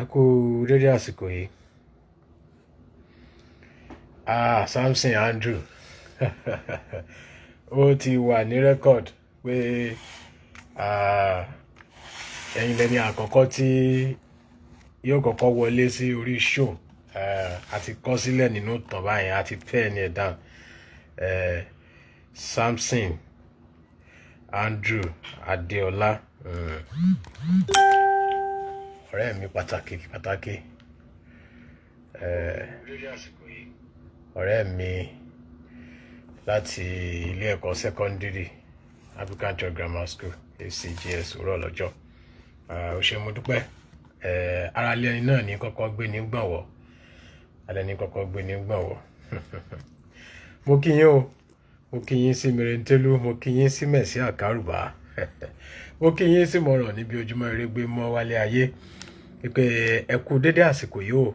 ẹ kú dédé àsìkò yìí. Samson Andrew ó ti wà ní rẹ́kọ̀d pé ẹ̀yin lẹni àkọ́kọ́ tí yóò kọ́kọ́ wọlé sí orí show. Àti kọ sílẹ̀ nínú ìtàn báyìí, àti pẹ́ ní ẹ̀dá Samson Andrew Adéọlá, ọ̀rẹ́ mi pàtàkì ọ̀rẹ́ mi láti ilé ẹ̀kọ́ sẹ́kọ́ndírì African Church Grammar School ACGS òrò lọ́jọ́. Ó ṣé mo dúpẹ́. Ara ilé ẹni náà ní kọ́kọ́ gbé ní gbọ̀nwọ́, alẹ́ni kọ́kọ́ gbé ní gbọ̀nwọ́. Mo kí yín o, mo kí yín sí Mèrèntélú, mo kí yín sí Mẹ̀sí Àkárùbá, mo kí yín sí Mọ̀ràn níbi ojúmọ́ ire gbé mọ́ wálé ayé. Pé ẹ kú dédé àsìkò yìí o.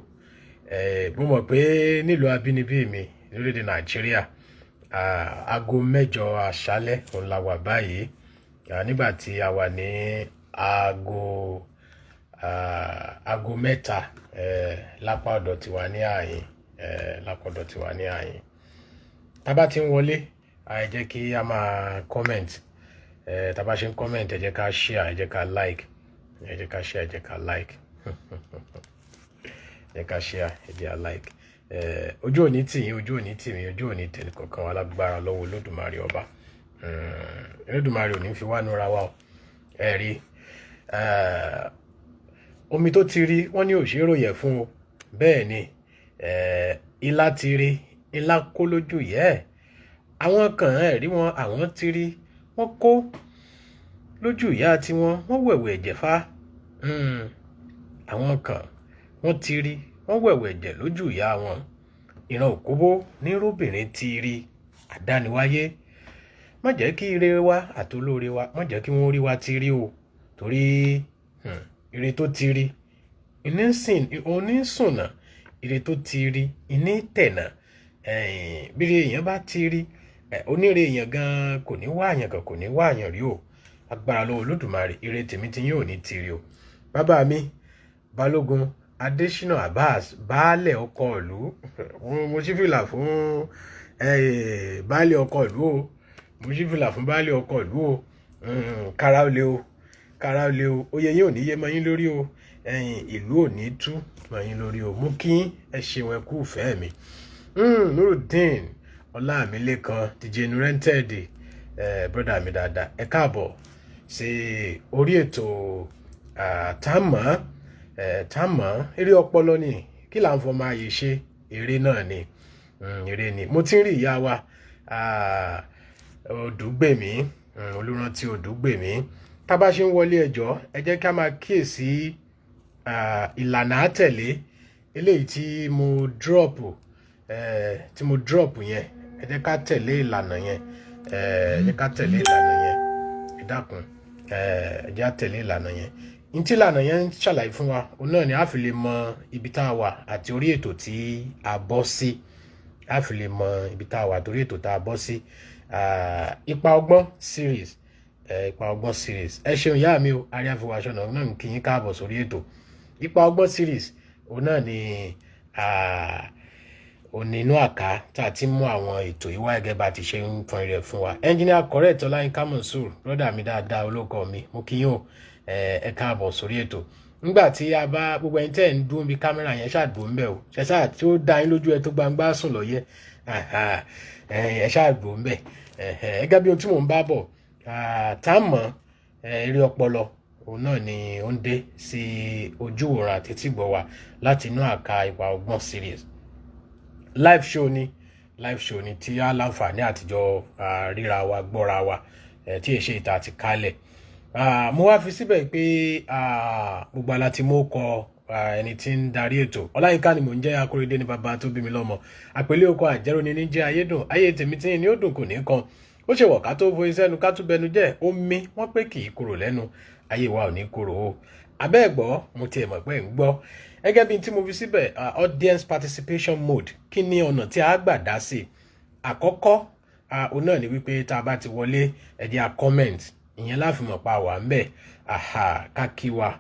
Mo mọ̀ pé nílùú abínibí mi lórílẹ̀-èdè Nàìjíríà, aago 6 àṣálẹ́ òun la wà báyìí. Nígbà tí a wà ní aago 3 lápá ọ̀dọ̀ tiwa ní àyín, lápá ọ̀dọ̀ tiwa ní àyín. Tá bá ti ń wọlé, ẹ jẹ́ kí a máa comment. Tá bá ṣe ń comment, ẹ jẹ́ ká share, ẹ jẹ́ ká like, ẹ jẹ́ ká share, ẹ jẹ́ ká like. Ẹ ká share, ẹ jẹ́ ká like. Ojú òní tì yín, ojú òní tì mí, ojú òní tẹ̀lé kankan wa lágbára lọ́wọ́ Olódùmarè ọba. Olódùmarè ò ní fi wá núra wa o. Ẹ rí omi tó ti rí wọ́n ní òṣèrò yẹ̀ fún o. Bẹ́ẹ̀ ni ilá ti rí, ilá kó lójú yẹ́. Àwọn kan rí wọn, àwọn ti rí, wọ́n kó lójú ìyá tiwọn, wọ́n wẹ̀wẹ̀ ẹ̀jẹ̀ fá. Àwọn kan wọ́n ti rí, wọ́n wẹ̀wẹ̀ ẹ̀jẹ̀ lójú ìyá wọn. Ìran òkóbó ní róbìnrin ti rí àdániwáyé. Má jẹ́ kí ire wa àtolóore wa, má jẹ́ kí wọ́n rí wa ti rí o. Torí ire tó ti rí onísùnà, ire tó ti rí iní tẹ̀nà. Bí èèyàn bá ti rí, onírè èèyàn gan kò ní wá àyàn kan, kò ní wá àyàn rí o. Agbára lọ́wọ́ Olódùmarè, ire tèmi tí yóò ní ti rí o. Bàbá mi Balógun Adésínà Abbas, baálẹ̀ ọkọ ìlú. Mo ṣí fìlà fún baálẹ̀ ọkọ ìlú o. Mo ṣí fìlà fún baálẹ̀ ọkọ ìlú o. Kára ó lé o, kára ó lé o. Oyè yín ò ní yé mọ́ yín lórí o. Ìlú ò ní tú mọ́ yín lórí o. Mo kí ẹ ṣeun, ẹ kú ìfẹ́ mi. Nurudeen Ọlámilékan DJ Nurented, brother mi dáadáa, ẹ káàbọ̀ sí orí ètò Támọ̀ eré ọpọlọ ni. Kí là ń fọ máa yè ṣe? Eré náà ni, eré ni. Mo ti ń rí ìyá wa Odùgbèmí, Olúrántí Odùgbèmí. Tá bá ṣe ń wọlé ẹjọ́, ẹ jẹ́ ká máa kíyèsí ìlànà àtẹ̀lé eléyìí tí mo drop yẹn. Ẹ jẹ́ ká tẹ̀lé ìlànà yẹn. Ẹ jẹ́ ká tẹ̀lé ìlànà yẹn. Ẹ dákun, ẹ jẹ́ á tẹ̀lé ìlànà yẹn. Ní tí ìlànà yẹn ń ṣàlàyé fún wa, òun náà ni a fi lè mọ ibi tá a wà àti orí ètò tí a bọ́ sí. A fi lè mọ ibi tá a wà àti orí ètò tá a bọ́ sí. Ipa Ọgbọ́n series, Ipa Ọgbọ́n series. Ẹ ṣeun ìyá mi o, Ariafiwaṣọ́nà náà ń kí yín káàbọ̀ sórí ètò. Ipa Ọgbọ́n series òun náà ni onínú àká tá a ti mú àwọn ètò ìwà ẹgẹ bá ti ṣe ń fọn rẹ fún wa. Engineer Correct Ọláyínká Monsur brọ́dà mi dáadáa olóko mi mo kí yín o ẹ káàbọ̀ sórí ètò. Nígbà tí a bá gbogbo ẹni tẹ́ ń dúró bí kámẹ́rà yẹn ṣàdùn ń bẹ̀ o ṣẹṣà tí ó dá yín lójú ẹ tó gbangba sùn lọ́yẹ́ ẹ ṣàdùn ń bẹ̀ gẹ́gẹ́ bí ohun tí mò ń bá bọ̀ tá a mọ̀ eré ọpọlọ òun náà ni ó ń dé sí ojú òòrùn àti tìgbọ̀ wa láti inú àká Ìwà Ọgbọ́n series live show ni tí a láǹfààní àtijọ́ ríra wa gbọ́ra wa tí èṣe ìta àti kálẹ̀ mo wá fi síbẹ̀ pé gbogbo ala tí mo kọ ẹni tí ń darí ètò Ọláyínká ni mò ń jẹ́ Akóredé ní bàbá tó bí mi lọ́mọ àpèlé oko àjẹrò ni ní jẹ́ ayédùn ayé tèmi tí ní ó dùn kò ní kan ó ṣe wọ̀ ká tó bo iṣẹ́ nu ká tún bẹnu jẹ́ ó mí wọ́n pé kì í kúrò lẹ́nu ayé wa ò ní kúrò o abẹ́ ẹ̀gbọ́ mo tiẹ̀ mọ̀ pé ń gbọ́ gẹ́gẹ́ bí tí mo fi síbẹ̀ audience participation mode kí ni ọ̀nà tí a gbà dá sí àkọ́kọ́ òun náà ni wípé tá a bá ti wọlé ẹ jẹ́ a comment ìyẹn láfimọ̀ pa wà ń bẹ̀ ká kí wa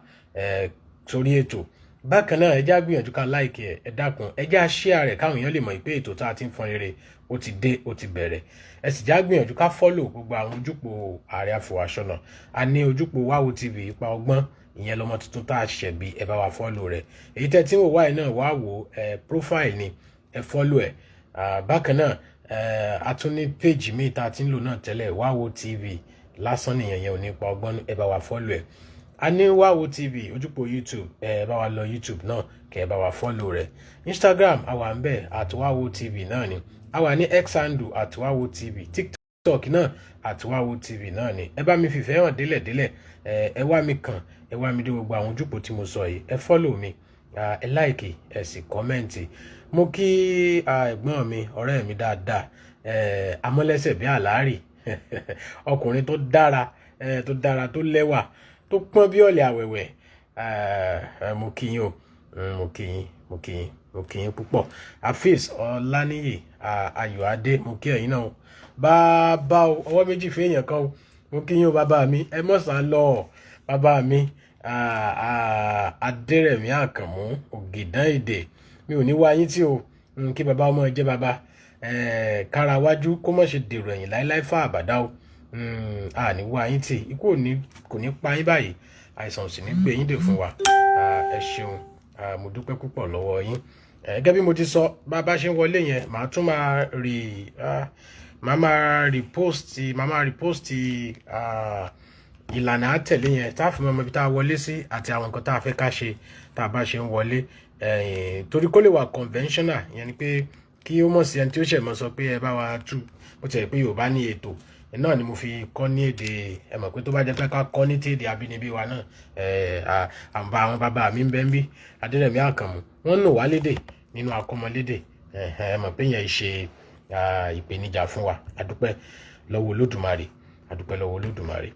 sórí ètò bákan náà ẹ jẹ́ á gbìyànjú ká like ẹ dákun ẹ jẹ́ á share rẹ̀ káwọn èèyàn lè mọ̀ pé ètò tá a ti ń fọn rere ó ti dé ó ti bẹ̀rẹ̀ ẹ sì já gbìyànjú ká follow gbogbo àwọn ojúpò Ààrẹ Afọwọ́ṣọ́nà a ní ojúpò Wáwo TV Ipa Ọgbọ́n ìyẹn lọmọ tuntun tá a ṣẹ̀ bí ẹ bá wa follow rẹ̀ èyí tẹ́ tí ń wò wáyé náà wá wò profile ni ẹ follow ẹ bákan náà a tún ní page míì tá a ti ń lò náà tẹ́lẹ̀ Wáwo TV lásán nìyẹn yẹn ò ní Ipa Ọgbọ́n ẹ bá wa follow ẹ a ní Wáwo TV ojúpò YouTube ẹ bá wa lọ YouTube náà kẹ ẹ bá wa follow rẹ̀ Instagram àwa ń bẹ @Wáwo TV náà ni àwa ní X handle @Wáwo TV TikTok náà @Wáwo TV náà ni ẹ bá mi fìfẹ́ hàn délẹ̀délẹ̀ ẹ wá mi kàn ẹ wá mi dé gbogbo àwọn ojúpò tí mo sọ yìí ẹ follow mi ẹ like ẹ sì comment mo kí ẹ̀gbọ́n mi ọ̀rẹ́ mi dáadáa amọ́lẹ́sẹ̀ bí àlárì ọkùnrin tó dára tó lẹ́wà tó pọ́n bí ọ̀lẹ̀ àwẹ̀wẹ̀ mo kí yín o mo kí yín púpọ̀ Afeez Ọláníyì Ayọ̀adé mo kí ẹ̀yin náà bàbá ọwọ́ méjì fún èèyàn kan mo kí yín o bàbá mi ẹ mọ̀sán lọ bàbá mi Adérẹ̀mí Àkànmú Ògìdán èdè mi ò ní wá yín tí o kí bàbá ọmọ jẹ́ bàbá kára wájú kó mọ̀ ṣe dèrò ẹ̀yìn láíláí fà àbàdá o ní wá yín tí ikú kò ní pa yín báyìí àìsàn ò sì ní gbé yín dè fún wa ẹ ṣeun mo dúpẹ́ púpọ̀ lọ́wọ́ yín gẹ́gẹ́ bí mo ti sọ bá bá ṣe ń wọlé yẹn màá tún máa repost ìlànà àtẹ̀lé yẹn tá a fi mọ ibi tá a wọlé sí àti àwọn nǹkan tá a fẹ́ ká ṣe tá a bá ṣe ń wọlé torí kó lè wà conventional ìyẹn ni pé kí ó mọ̀ sí ẹni tí ó ṣẹ̀ mọ́ sọ pé ẹ bá wa tú bó ti rẹ̀ pé Yorùbá ní ètò náà ni mo fi kọ́ ní èdè ẹ mọ̀ pé tó bá jẹ́ pé ká kọ́ ní ti èdè abínibí wa náà àwọn bàbá mi ń bẹ ń bí Adérẹ̀mí Àkànmú wọ́n nù wá lédè nínú akọ́mọlédè ẹ mọ̀ pé yẹn ṣe ìpèníjà fún wa adúpẹ́ lọ́wọ́ Olódùmarè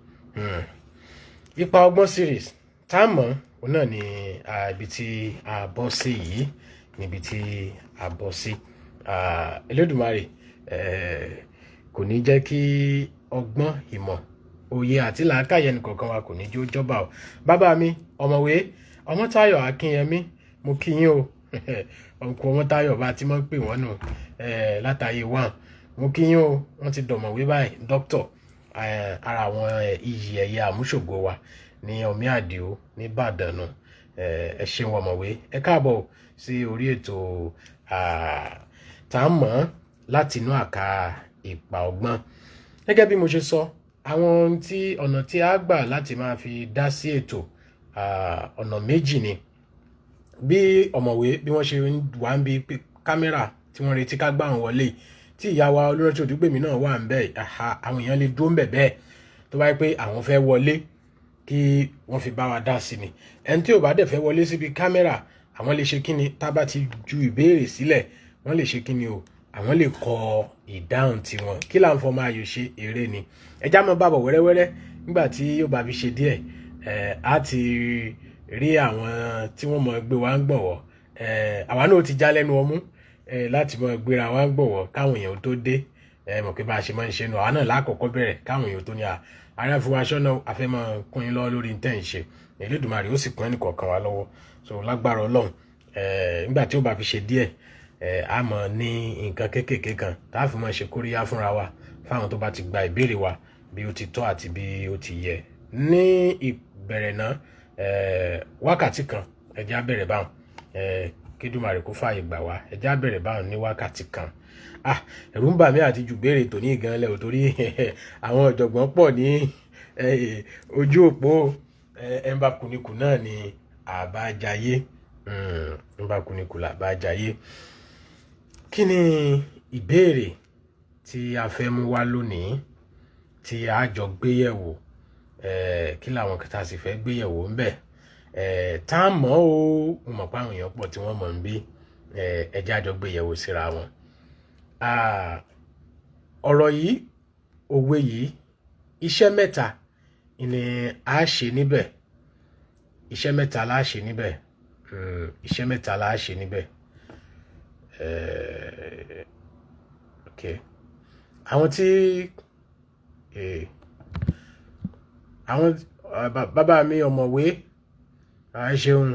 Ipa Ọgbọ́n series tá a mọ̀ òun náà ni ibi tí a bọ́ sí yìí níbi tí a bọ́ sí Olódùmarè kò ní jẹ́ kí ọgbọ́n ìmọ̀ òye àti làákàyè nìkọ̀ọ̀kan wa kò ní jó jọba o bàbá mi ọ̀mọ̀wé Ọmọ́táyọ̀ Akínyẹmí mo kí yín o ọkọ Ọmọ́táyọ̀ bá ti mọ̀ pé wọ́n nù látàyè wọ́n mo kí yín o wọ́n ti dọ̀mọ̀wé báyìí dókítọ̀ ara àwọn iyì ẹ̀yẹ àmúṣògo wa ní Ọmí Àdìó ní Ìbàdàn nù ẹ ṣeun ọ̀mọ̀wé ẹ káàbọ̀ sí orí ètò tá a mọ̀ láti inú àká Ipa Ọgbọ́n gẹ́gẹ́ bí mo ṣe sọ àwọn ọ̀nà tí a gbà láti máa fi dá sí ètò ọ̀nà méjì ni bí ọ̀mọ̀wé bí wọ́n ṣe wà ń bi kámẹ́rà tí wọ́n retí ká gbà wọn wọlé tí ìyá wa Olúrántí Òdúgbèmí náà wà ń bẹ̀ àwọn èèyàn lè dúró ń bẹ̀ bẹ́ẹ̀ tó bá yẹ pé àwọn fẹ́ wọlé kí wọ́n fi bá wa dá sí ni ẹni tí ò bá dẹ̀ fẹ́ wọlé síbi kámẹ́rà àwọn lè ṣe kí ni tá bá ti ju ìbéèrè sílẹ̀ wọ́n lè ṣe kí ni o àwọn lè kọ ìdáhùn tiwọn kí là ń fọmọ ayò ṣe eré ni ẹjá mọ bàbọ̀ wẹ́rẹ́wẹ́rẹ́ nígbà tí yóò bá fi ṣe díẹ̀ á ti rí àwọn tí wọ́n mọ̀ gbé wa ń gbọ̀wọ́ àwa náà ti já lẹ́nu ọmú láti mọ̀ gbéra wa ń gbọ̀wọ́ káwọn èèyàn tó dé mọ̀ pé bá a ṣe máa ń ṣe nù àwa náà lákọ̀ọ́kọ́ bẹ̀rẹ̀ káwọn èèyàn tó ní Ààrẹ Afọwọ́ṣọ́nà àfẹ́mọ́ kún yín lọ́wọ́ lórí tẹ́ ń ṣe Elédùmarè ó sì kún ẹnì kọ̀ọ̀kan wa lọ́wọ́ so lágbára Ọlọ́run nígbà tí ó bá fi ṣe díẹ̀ a mọ̀ ní nǹkan kéékèèké kan tá a fi mọ̀ ṣe kóríyá fúnra wa fáwọn tó bá ti gba ìbéèrè wa bí ó ti tọ́ àti bí ó ti yẹ. Ní ìbẹ̀rẹ̀ náà wákàtí kan ẹ jẹ́ á bẹ̀rẹ̀ báwọn k'Èdùmàrè kó fààyè gbà wá, ẹ jẹ́ á bẹ̀rẹ̀ báwọn ní wákàtí kan. Ẹ̀rù ń bà mí àti ju béèrè tòní ìganlẹ̀ ò torí àwọn ọ̀jọ̀gbọ́n pọ̀ ní ojú òpó Ẹ̀mbàkùnìkù náà ni àbájayé. Ẹ̀mbàkùnìkù làbájayé. Kí ni ìbéèrè tí a fẹ́ mú wá lónìí tí a jọ gbéyẹ̀wò? Kí làwọn kan tá a sì fẹ́ gbéyẹ̀wò ń bẹ̀? Tá a mọ̀ o, mo mọ̀ pé àwọn èèyàn pọ̀ tí wọ́n mọ̀ ń bí, ẹ jẹ́ á jọ gbéyẹ̀wò síra wọn. Ọ̀rọ̀ yìí, òwe yìí, iṣẹ́ mẹ́ta ni a ṣe níbẹ̀. Iṣẹ́ mẹ́ta la ṣe níbẹ̀. Iṣẹ́ mẹ́ta la ṣe níbẹ̀. Okay. Àwọn tí àwọn bàbá mi ọ̀mọ̀wé ṣeun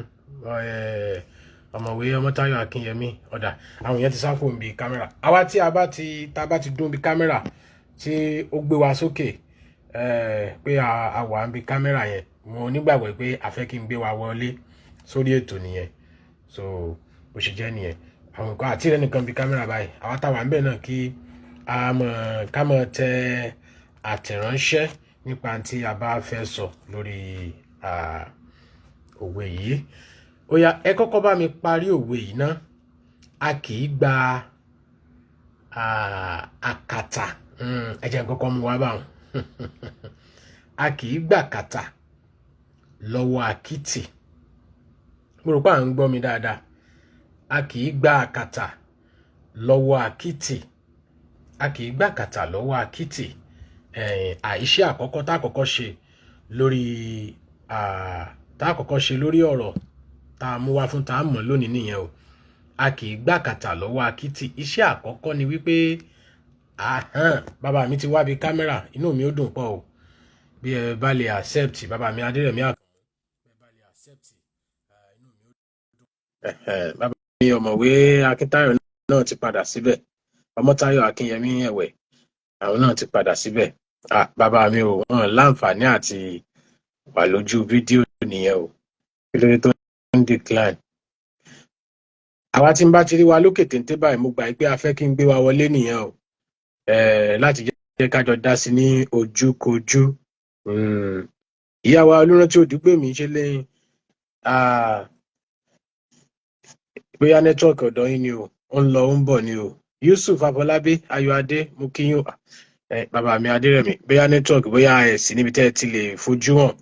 ọ̀mọ̀wé Ọmọ́táyọ̀ Akínyẹmí ọ̀dà àwọn èèyàn ti sá kúrò níbi kámẹ́rà. Àwa tí a bá ti dún bí kámẹ́rà tí ó gbé wa sókè pé a wà níbi kámẹ́rà yẹn, mo nígbàgbọ́ pé a fẹ́ kí n gbé wa wọlé sórí ètò nìyẹn. So bó ṣe jẹ́ nìyẹn. Àwọn nǹkan àti rẹ̀ nìkan bí kámẹ́rà báyìí, àwa táwa ń bẹ̀ náà kí ká mọ̀ tẹ àtẹ̀ránṣẹ́ nípa tí a bá fẹ́ sọ lórí òwe yìí. Ó yá, ẹ kọ́kọ́ bá mi parí òwe yìí ná. A kì í gba àkàtà. Ẹ jẹ́ n kọ́kọ́ mú wá báwọn. A kì í gbà kàtà lọ́wọ́ àkìtì. Mo rò pé à ń gbọ́ mi dáadáa. A kì í gbà kàtà lọ́wọ́ àkìtì. A kì í gbà kàtà lọ́wọ́ àkìtì. Iṣẹ́ àkọ́kọ́ tá àkọ́kọ́ ṣe lórí ọ̀rọ̀ tá a mú wá fún tá a mọ̀ lónìí nìyẹn o. A kì í gbà kàtà lọ́wọ́ àkìtì. Iṣẹ́ àkọ́kọ́ ni wípé bàbá mi ti wá bí kámẹ́rà, inú mi ó dùn pọ̀ o. Bí ẹ bá lè accept, bàbá mi Adérẹ̀mí Àkànmú, bí ẹ bá lè accept, inú mi ó dùn. Bàbá mi ọ̀mọ̀wé Akíntayọ̀ náà ti padà síbẹ̀. Ọmọ́táyọ̀ Akínyẹmí ẹ̀wẹ̀, àwọn náà ti padà síbẹ̀. Bàbá mi ò wọ́n láǹfààní àti wà lójú fídíò nìyẹn o. Kí ló dé tó ń decline? Àwa tí ń bá ti rí wa lókè téńté báyìí, mo gbà pé a fẹ́ kí n gbé wa wọlé nìyẹn o. Láti jẹ́ ká jọ dá sí ní ojúkojú. Ìyá wa Olúrántí Òdúgbèmí ṣe lẹ́yìn bóyá nẹ́tíwọ̀kì ọ̀dọ̀ yín ni o, ó ń lọ ó ń bọ̀ ni o. Yusuf Afọlábí Ayọ̀adé, mo kí yín. Bàbá mi Adérẹ̀mí, bóyá nẹ́tíwọ̀kì, bóyá ẹ̀ sí níbi tẹ́ ẹ ti lè fojú hàn,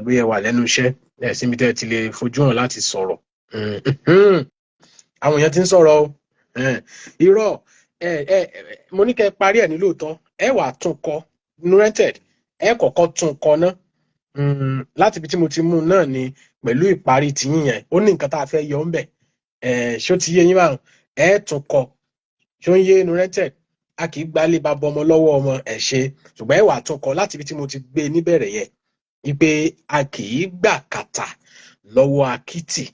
bóyá ẹ wà lẹ́nu iṣẹ́, ẹ̀ sí níbi tẹ́ ẹ ti lè fojú hàn láti sọ̀rọ̀. Àwọn èèyàn ti ń sọ̀rọ̀ o. Irọ́ mo ní kẹ́ ẹ parí ẹ̀ ní lóòótọ́, ẹ wà tún kọ Nurented, ẹ kọ́kọ́ tún kọ ná. Láti ibi tí mo ti mú náà ni pẹ̀lú ìparí tiyín yẹn, ó ní nǹkan tá a fẹ́ yọ ń bẹ̀. Ṣó ti yé yín báwọn? Ẹ tún kọ. Ṣó ń yé Nurented? A kì í gbálé bàbá ọmọ lọ́wọ́ ọmọ ẹ̀ ṣe, ṣùgbọ́n ẹ wà tún kọ láti ibi tí mo ti gbé níbẹ̀rẹ̀ yẹn wípé a kì í gbà kàtà lọ́wọ́ àkìtì.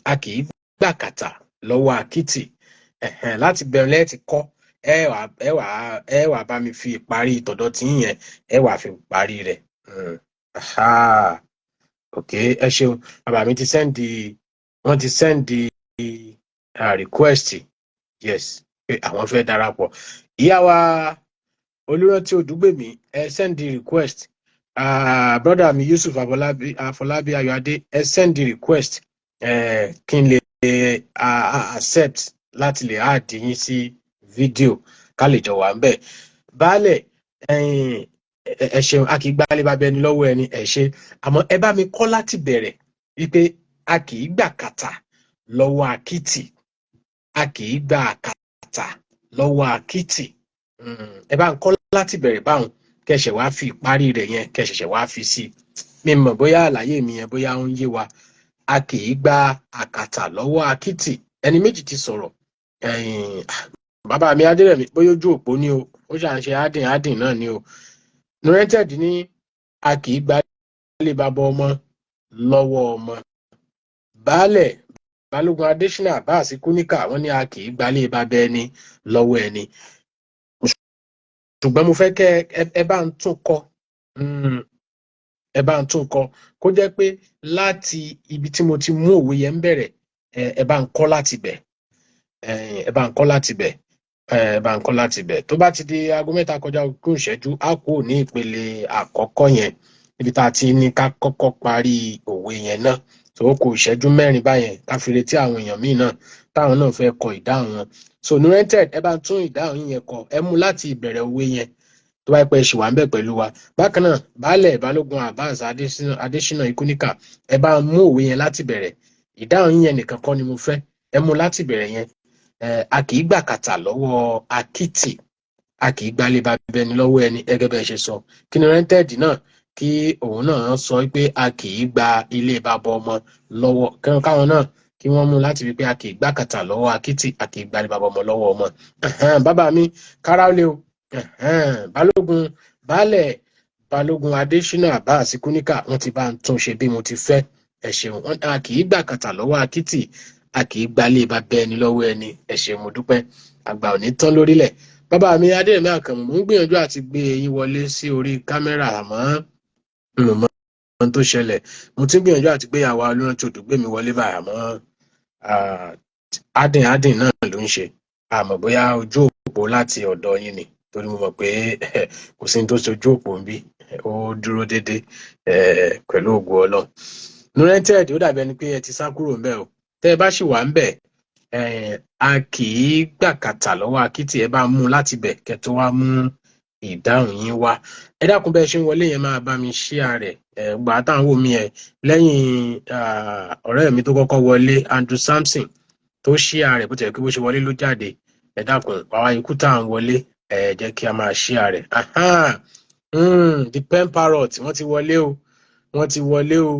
A kì í gbà kàtà lọ́wọ́ àkìtì. Láti bẹ̀rẹ̀ lẹ́ẹ̀tì kọ́, ẹ wà bá mi fi ìparí tọ̀dọ̀ tí yẹn, ẹ wà fi parí rẹ̀. Ok, ẹ ṣeun. Bàbá mi ti wọ́n ti sẹ́ndì request. Yes, pé àwọn fẹ́ darapọ̀. Ìyá wa Olúrántí Òdúgbèmí, ẹ sẹ́ndì request. Brother mi Yusuf Afọlábí Ayọ̀adé, ẹ sẹ́ndì request. Kí n lè accept láti lè add yín sí fídíò ká lè jọ wà ń bẹ̀. Baálẹ̀, ẹ ṣeun. A kì í gbálé bàbá ẹni lọ́wọ́ ẹni, ẹ ṣe. Àmọ́ ẹ bá mi kọ́ láti bẹ̀rẹ̀ wípé a kì í gbà kàtà lọ́wọ́ àkìtì. A kì í gbà kàtà lọ́wọ́ àkìtì. Ẹ bá ń kọ́ láti bẹ̀rẹ̀ báwọn, kẹ̀ṣẹ̀ wá fi ìparí rẹ̀ yẹn, kẹ̀ṣẹ̀ṣẹ̀ wá fi sí. Mi mọ̀ bóyá àlàyé mi yẹn bóyá ó ń yé wa. A kì í gba àkàtà lọ́wọ́ àkìtì. Ẹni méjì ti sọ̀rọ̀. Bàbá mi Adérẹ̀mí, bóyá ojú òpó ni o, ó ṣàǹṣe ádìn náà ni o. Nurented ní a kì í gbálé bàbá ọmọ lọ́wọ́ ọmọ. Baálẹ̀, Balógun Adésínà Abbas Kúníkà wọ́n ní a kì í gbalé bàbá ẹni lọ́wọ́ ẹni, ṣùgbọ́n mo fẹ́ kẹ́ ẹ bá ń tún kọ, ẹ bá ń tún kọ kó jẹ́ pé láti ibi tí mo ti mú òwe yẹn ń bẹ̀rẹ̀, ẹ bá ń kọ́ láti bẹ̀, ẹ bá ń kọ́ láti bẹ̀, ẹ bá ń kọ́ láti bẹ̀. Tó bá ti di aago 3 kọjá ogún ìṣẹ́jú, a kúrò ní ìpele àkọ́kọ́ yẹn níbi tá a ti ní ká kọ́kọ́ parí òwe yẹn náà. So ó kù ìṣẹ́jú 4 báyẹn ká fi retí àwọn èèyàn míì náà táwọn náà fẹ́ kọ ìdáhùn wọn. So Nurented, ẹ bá ń tún ìdáhùn yín yẹn kọ, ẹ mú láti ìbẹ̀rẹ̀ òwe yẹn tó bá pẹ́ ṣì wà ń bẹ̀ pẹ̀lú wa. Bákan náà Baálẹ̀ Balógun Abbas Adésínà Ikúníkà, ẹ bá mú òwe yẹn láti bẹ̀rẹ̀. Ìdáhùn yín yẹn nìkan kọ́ ni mo fẹ́, ẹ mú láti bẹ̀rẹ̀ yẹn. A kì í gbà kàtà lọ́wọ́ akítì, a kì í gbálé bàbá ẹni lọ́wọ́ ẹni, gẹ́gẹ́ bẹ́ẹ̀ ṣe sọ. Kí ni Nurented náà kí òun náà sọ pé a kì í gba ilé bàbá ọmọ lọ́wọ́, káwọn náà kí wọ́n mú láti wípé a kì í gbà kàtà lọ́wọ́ akítì, a kì í gbálé bàbá ọmọ lọ́wọ́ ọmọ. Bàbá mi káráólé o. Baálẹ̀ Balógun Adésínà Abbas Kúníkà, wọ́n ti bá ń tún ṣe bí mo ti fẹ́, ẹ ṣeun. A kì í gbà kàtà lọ́wọ́ akítì, a kì í gbálé bàbá ẹni lọ́wọ́ ẹni, ẹ ṣeun, mo dúpẹ́. Àgbà ò ní tán lórílẹ̀. Bàbá mi Adéyẹmí Àkànmú, mo ń gbìyànjú àti gbé yín wọlé sí orí kámẹ́rà, àmọ́ mo mọ ohun tó ṣẹlẹ̀. Mo ti ń gbìyànjú àti gbé àwa Olúrántí Odùgbèmí wọlé báyìí, àmọ́ adìn náà ló ń ṣe. Àmọ́ bóyá ojú òpó láti ọ̀dọ̀ yín ni, torí mo mọ̀ pé kò sí ní tó ṣojú òpó ń bí, ó dúró déédéé pẹ̀lú ògo Ọlọ́run. Nurented, ó dàbí ẹni pé ẹ ti sá kúrò ńbẹ̀ o. Tẹ́ ẹ bá ṣì wà ńbẹ̀, a kì í gbà kàtà lọ́wọ́ akítì, ẹ bá mú láti bẹ̀ kẹ́ tó wá mú ìdáhùn yín wá. Ẹ dákun bẹ́ẹ̀ ṣe ń wọlé yẹn máa bá mi share rẹ̀. Gbà táwọn wò mí ẹ lẹ́yìn ọ̀rẹ́ mi tó kọ́kọ́ wọlé, Andrew Samson, tó share rẹ̀ bó tẹ̀ pé bó ṣe wọlé ló jáde. Ẹ dákun àwa ikú tá à ń wọlé, jẹ́ kí a máa share rẹ̀. The pen parrot, wọ́n ti wọlé o, wọ́n ti wọlé o.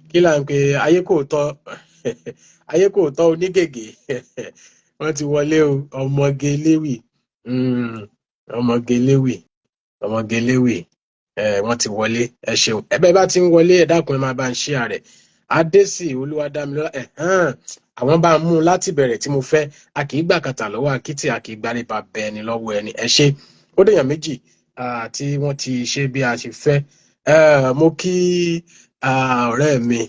Kí là ń pè ayé kò tọ́ ayé kò tọ́ onígègé wọ́n ti wọlé o. Ọmọge léwì, ọmọge léwì, ọmọge léwì, wọ́n ti wọlé. Ẹ ṣeun. Ẹ̀bẹ̀ bá ti ń wọlé, ẹ dákun ẹ máa bá ń share rẹ̀. Adésì Olúwadámilọ́lá, àwọn bá ń mú láti bẹ̀rẹ̀ tí mo fẹ́. A kì í gbà kàtà lọ́wọ́ akítì, a kì í gbálé bàbá ẹni lọ́wọ́ ẹni. Ẹ ṣé. Ó dèèyàn méjì tí wọ́n ti ṣe bí a ṣe fẹ́. Mo kí ọ̀rẹ́ mi,